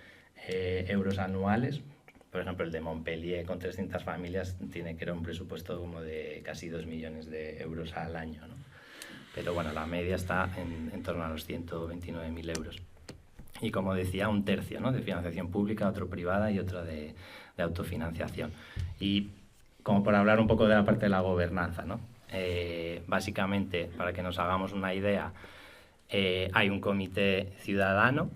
euros anuales. Por ejemplo, el de Montpellier con 300 familias tiene que era un presupuesto como de casi 2 millones de euros al año, ¿no? Pero bueno, la media está en torno a los 129.000 euros. Y como decía, 1/3, ¿no?, de financiación pública, otro privada y otro de autofinanciación. Y como por hablar un poco de la parte de la gobernanza, ¿no? Básicamente, para que nos hagamos una idea, hay un comité ciudadano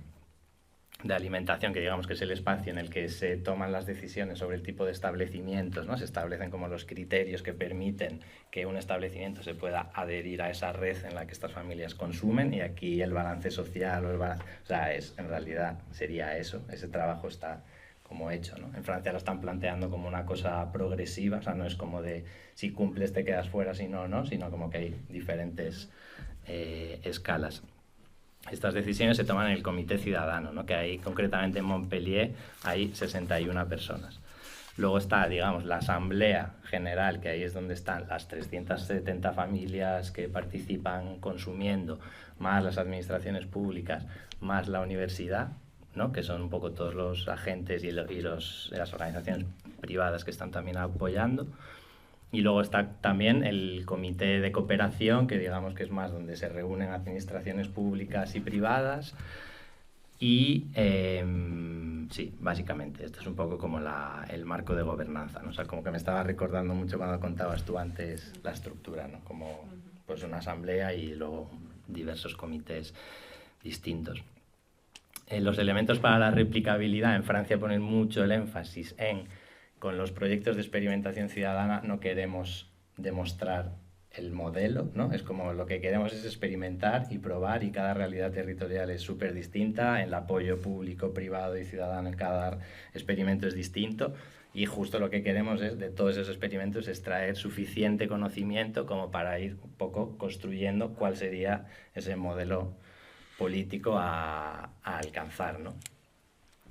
de alimentación, que digamos que es el espacio en el que se toman las decisiones sobre el tipo de establecimientos, ¿no? Se establecen como los criterios que permiten que un establecimiento se pueda adherir a esa red en la que estas familias consumen, y aquí el balance social o sea, en realidad sería eso, ese trabajo está como hecho, ¿no? En Francia lo están planteando como una cosa progresiva, o sea, no es como de si cumples te quedas fuera, si no, no, sino como que hay diferentes escalas. Estas decisiones se toman en el Comité Ciudadano, ¿no?, que hay concretamente en Montpellier hay 61 personas. Luego está, digamos, la Asamblea General, que ahí es donde están las 370 familias que participan consumiendo, más las administraciones públicas, más la universidad, ¿no? Que son un poco todos los agentes y las organizaciones privadas que están también apoyando. Y luego está también el comité de cooperación, que digamos que es más donde se reúnen administraciones públicas y privadas. Y sí, básicamente, esto es un poco como el marco de gobernanza, ¿no? O sea, como que me estaba recordando mucho cuando contabas tú antes la estructura, ¿no? Como pues una asamblea y luego diversos comités distintos. Los elementos para la replicabilidad en Francia ponen mucho el énfasis en, con los proyectos de experimentación ciudadana no queremos demostrar el modelo, ¿no? Es como lo que queremos es experimentar y probar, y cada realidad territorial es súper distinta, el apoyo público, privado y ciudadano en cada experimento es distinto, y justo lo que queremos es, de todos esos experimentos, extraer suficiente conocimiento como para ir un poco construyendo cuál sería ese modelo político a alcanzar, ¿no?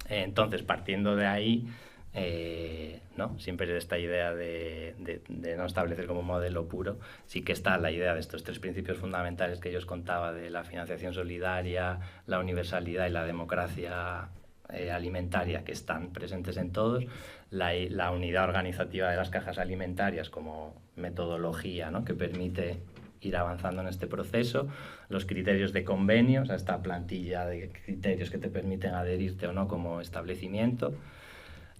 Entonces, partiendo de ahí, ¿no? Siempre esta idea de no establecer como un modelo puro, sí que está la idea de estos tres principios fundamentales que yo os contaba, de la financiación solidaria, la universalidad y la democracia alimentaria, que están presentes en todos, la unidad organizativa de las cajas alimentarias como metodología, ¿no? Que permite ir avanzando en este proceso, los criterios de convenio, o sea, esta plantilla de criterios que te permiten adherirte o no como establecimiento,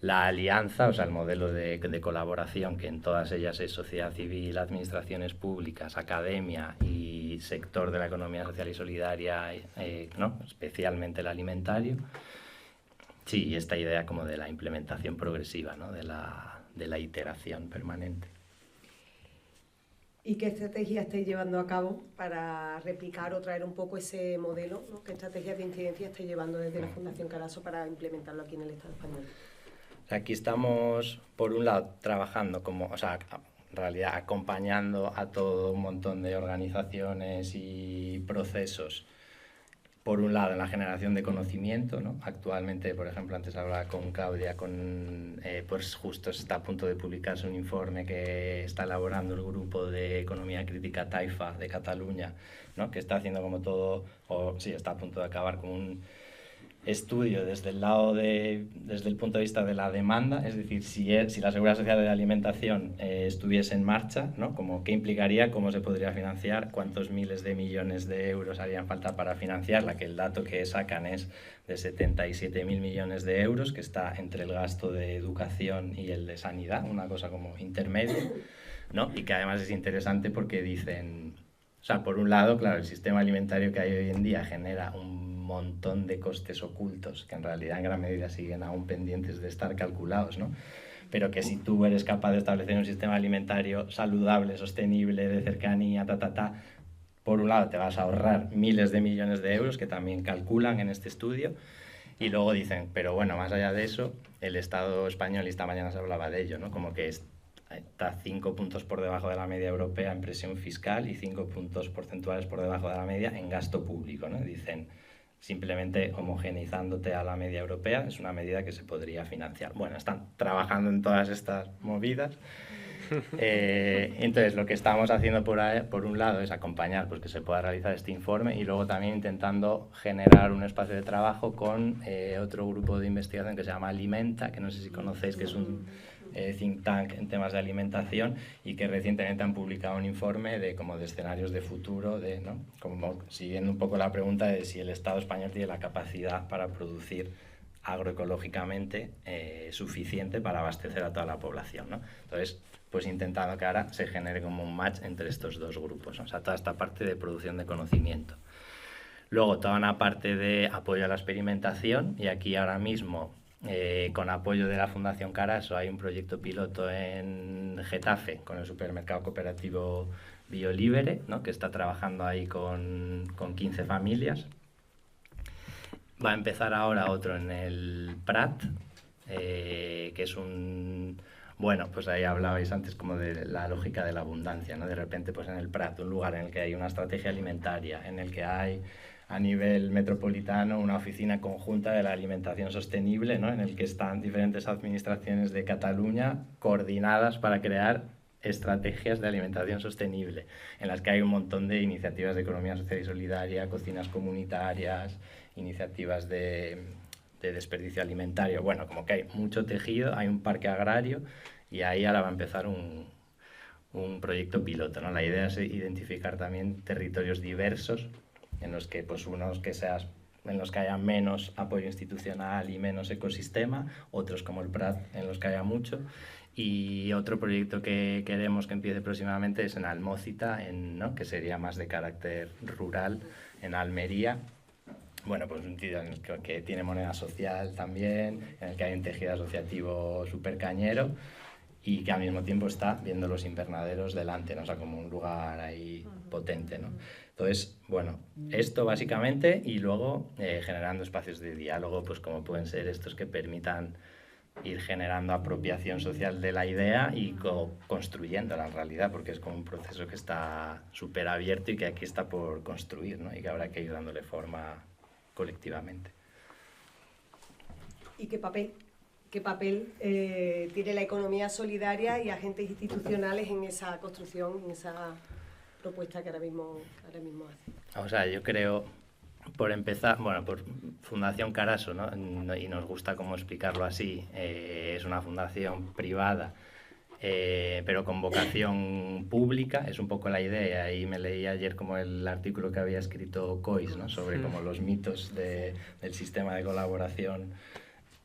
la alianza, o sea, el modelo de colaboración, que en todas ellas es sociedad civil, administraciones públicas, academia y sector de la economía social y solidaria, ¿no? Especialmente el alimentario. Sí, y esta idea como de la implementación progresiva, ¿no? de la iteración permanente. ¿Y qué estrategias estáis llevando a cabo para replicar o traer un poco ese modelo, ¿no? ¿Qué estrategias de incidencia estáis llevando desde la Fundación Caraso para implementarlo aquí en el Estado español? Aquí estamos, por un lado, trabajando como, o sea, en realidad acompañando a todo un montón de organizaciones y procesos. Por un lado, en la generación de conocimiento, ¿no? Actualmente, por ejemplo, antes hablaba con Claudia, pues justo está a punto de publicarse un informe que está elaborando el grupo de economía crítica Taifa de Cataluña, ¿no? Que está haciendo como todo, está a punto de acabar con un estudio desde el punto de vista de la demanda, es decir, si la Seguridad Social de la Alimentación estuviese en marcha, ¿no? Como qué implicaría, cómo se podría financiar, cuántos miles de millones de euros harían falta para financiarla, que el dato que sacan es de 77.000 millones de euros, que está entre el gasto de educación y el de sanidad, una cosa como intermedia, ¿no? Y que además es interesante porque dicen, o sea, por un lado, claro, el sistema alimentario que hay hoy en día genera un montón de costes ocultos que en realidad en gran medida siguen aún pendientes de estar calculados, ¿no? Pero que si tú eres capaz de establecer un sistema alimentario saludable, sostenible, de cercanía, por un lado te vas a ahorrar miles de millones de euros que también calculan en este estudio, y luego dicen, pero bueno, más allá de eso, el Estado español, y esta mañana se hablaba de ello, ¿no? Como que está 5 puntos por debajo de la media europea en presión fiscal y 5 puntos porcentuales por debajo de la media en gasto público, ¿no? Dicen, simplemente homogeneizándote a la media europea es una medida que se podría financiar. Bueno, están trabajando en todas estas movidas. Entonces, lo que estamos haciendo por un lado es acompañar pues, que se pueda realizar este informe, y luego también intentando generar un espacio de trabajo con otro grupo de investigación que se llama Alimenta, que no sé si conocéis, que es un think tank en temas de alimentación, y que recientemente han publicado un informe de escenarios de futuro, ¿no? Como siguiendo un poco la pregunta de si el Estado español tiene la capacidad para producir agroecológicamente suficiente para abastecer a toda la población, ¿no? Entonces, pues intentando que ahora se genere como un match entre estos dos grupos, ¿no? O sea, toda esta parte de producción de conocimiento. Luego, toda una parte de apoyo a la experimentación, y aquí ahora mismo, con apoyo de la Fundación Caraso, hay un proyecto piloto en Getafe con el supermercado cooperativo Biolibere, ¿no? Que está trabajando ahí con 15 familias. Va a empezar ahora otro en el Prat, que es bueno, pues ahí hablabais antes como de la lógica de la abundancia, ¿no? De repente, pues en el Prat, un lugar en el que hay una estrategia alimentaria, en el que hay a nivel metropolitano una oficina conjunta de la alimentación sostenible, ¿no? En el que están diferentes administraciones de Cataluña coordinadas para crear estrategias de alimentación sostenible, en las que hay un montón de iniciativas de economía social y solidaria, cocinas comunitarias, iniciativas de de desperdicio alimentario. Bueno, como que hay mucho tejido, hay un parque agrario y ahí ahora va a empezar un proyecto piloto, ¿no? La idea es identificar también territorios diversos en los que, pues, en los que haya menos apoyo institucional y menos ecosistema, otros como el Prat en los que haya mucho. Y otro proyecto que queremos que empiece próximamente es en Almócita, ¿no? Que sería más de carácter rural, en Almería. Bueno, pues un sitio en el que tiene moneda social también, en el que hay un tejido asociativo súper cañero y que al mismo tiempo está viendo los invernaderos delante, ¿no? O sea, como un lugar ahí potente, ¿no? Entonces, bueno, esto básicamente, y luego generando espacios de diálogo, pues como pueden ser estos que permitan ir generando apropiación social de la idea y construyéndola en realidad, porque es como un proceso que está súper abierto y que aquí está por construir, ¿no? Y que habrá que ir dándole forma colectivamente. ¿Y qué papel tiene la economía solidaria y agentes institucionales en esa construcción, en esa propuesta que ahora mismo hace? O sea, yo creo, por empezar, bueno, por Fundación Caraso, ¿no? Y nos gusta cómo explicarlo así, es una fundación privada, pero con vocación pública, es un poco la idea. Y me leí ayer como el artículo que había escrito Cois, ¿no? Sobre como los mitos del sistema de colaboración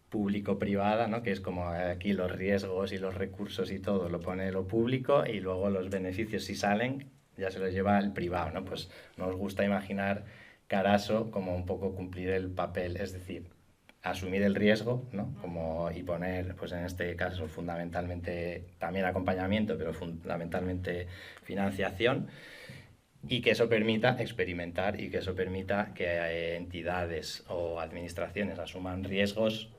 público-privada, ¿no? Que es como aquí los riesgos y los recursos y todo lo pone lo público y luego los beneficios, si salen, ya se los lleva el privado, ¿no? Pues nos gusta imaginar Caraso como un poco cumplir el papel, es decir, asumir el riesgo, ¿no? Y poner, pues en este caso, fundamentalmente también acompañamiento, pero fundamentalmente financiación, y que eso permita experimentar y que eso permita que entidades o administraciones asuman riesgos,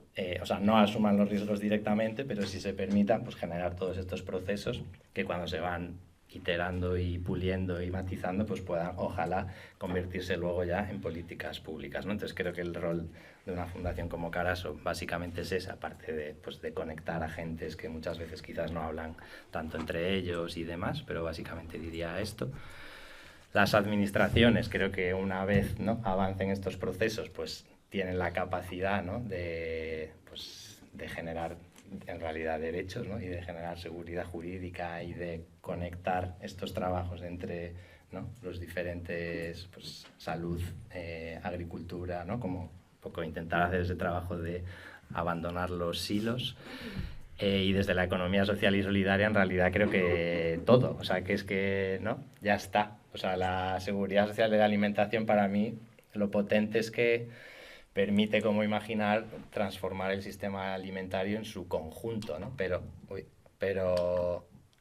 o sea, no asuman los riesgos directamente, pero sí se permita, pues, generar todos estos procesos que cuando se van iterando y puliendo y matizando, pues puedan, ojalá, convertirse luego ya en políticas públicas, ¿no? Entonces creo que el rol de una fundación como Caraso básicamente es esa, aparte de, pues, de conectar a agentes que muchas veces quizás no hablan tanto entre ellos y demás, pero básicamente diría esto. Las administraciones, creo que una vez, ¿no?, avancen estos procesos, pues tienen la capacidad, ¿no?, de generar en realidad derechos, ¿no?, y de generar seguridad jurídica y de conectar estos trabajos entre, ¿no?, los diferentes, pues, salud, agricultura, ¿no?, como un poco intentar hacer ese trabajo de abandonar los silos. Y desde la economía social y solidaria, en realidad creo que todo, o sea, que es que, ¿no?, ya está. O sea, la seguridad social de la alimentación, para mí, lo potente es que permite, como imaginar, transformar el sistema alimentario en su conjunto, ¿no? Pero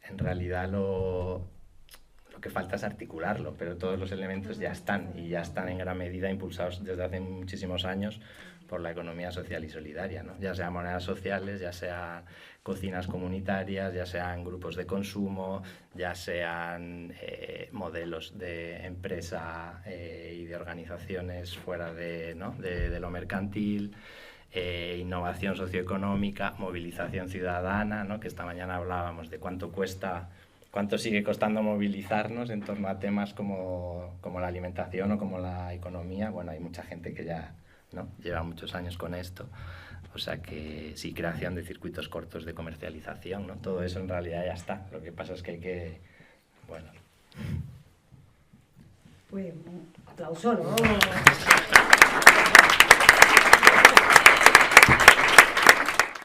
en realidad lo que falta es articularlo, pero todos los elementos ya están, y ya están en gran medida impulsados desde hace muchísimos años por la economía social y solidaria, ¿no? Ya sean monedas sociales, ya sean cocinas comunitarias, ya sean grupos de consumo, ya sean modelos de empresa y de organizaciones fuera de, ¿no?, de lo mercantil, innovación socioeconómica, movilización ciudadana, ¿no?, que esta mañana hablábamos de cuánto sigue costando movilizarnos en torno a temas como la alimentación o como la economía. Bueno, hay mucha gente que ya, ¿no?, lleva muchos años con esto. O sea que sí, creación de circuitos cortos de comercialización, ¿no? Todo eso en realidad ya está. Lo que pasa es que hay que, bueno... Pues un aplauso, ¿no?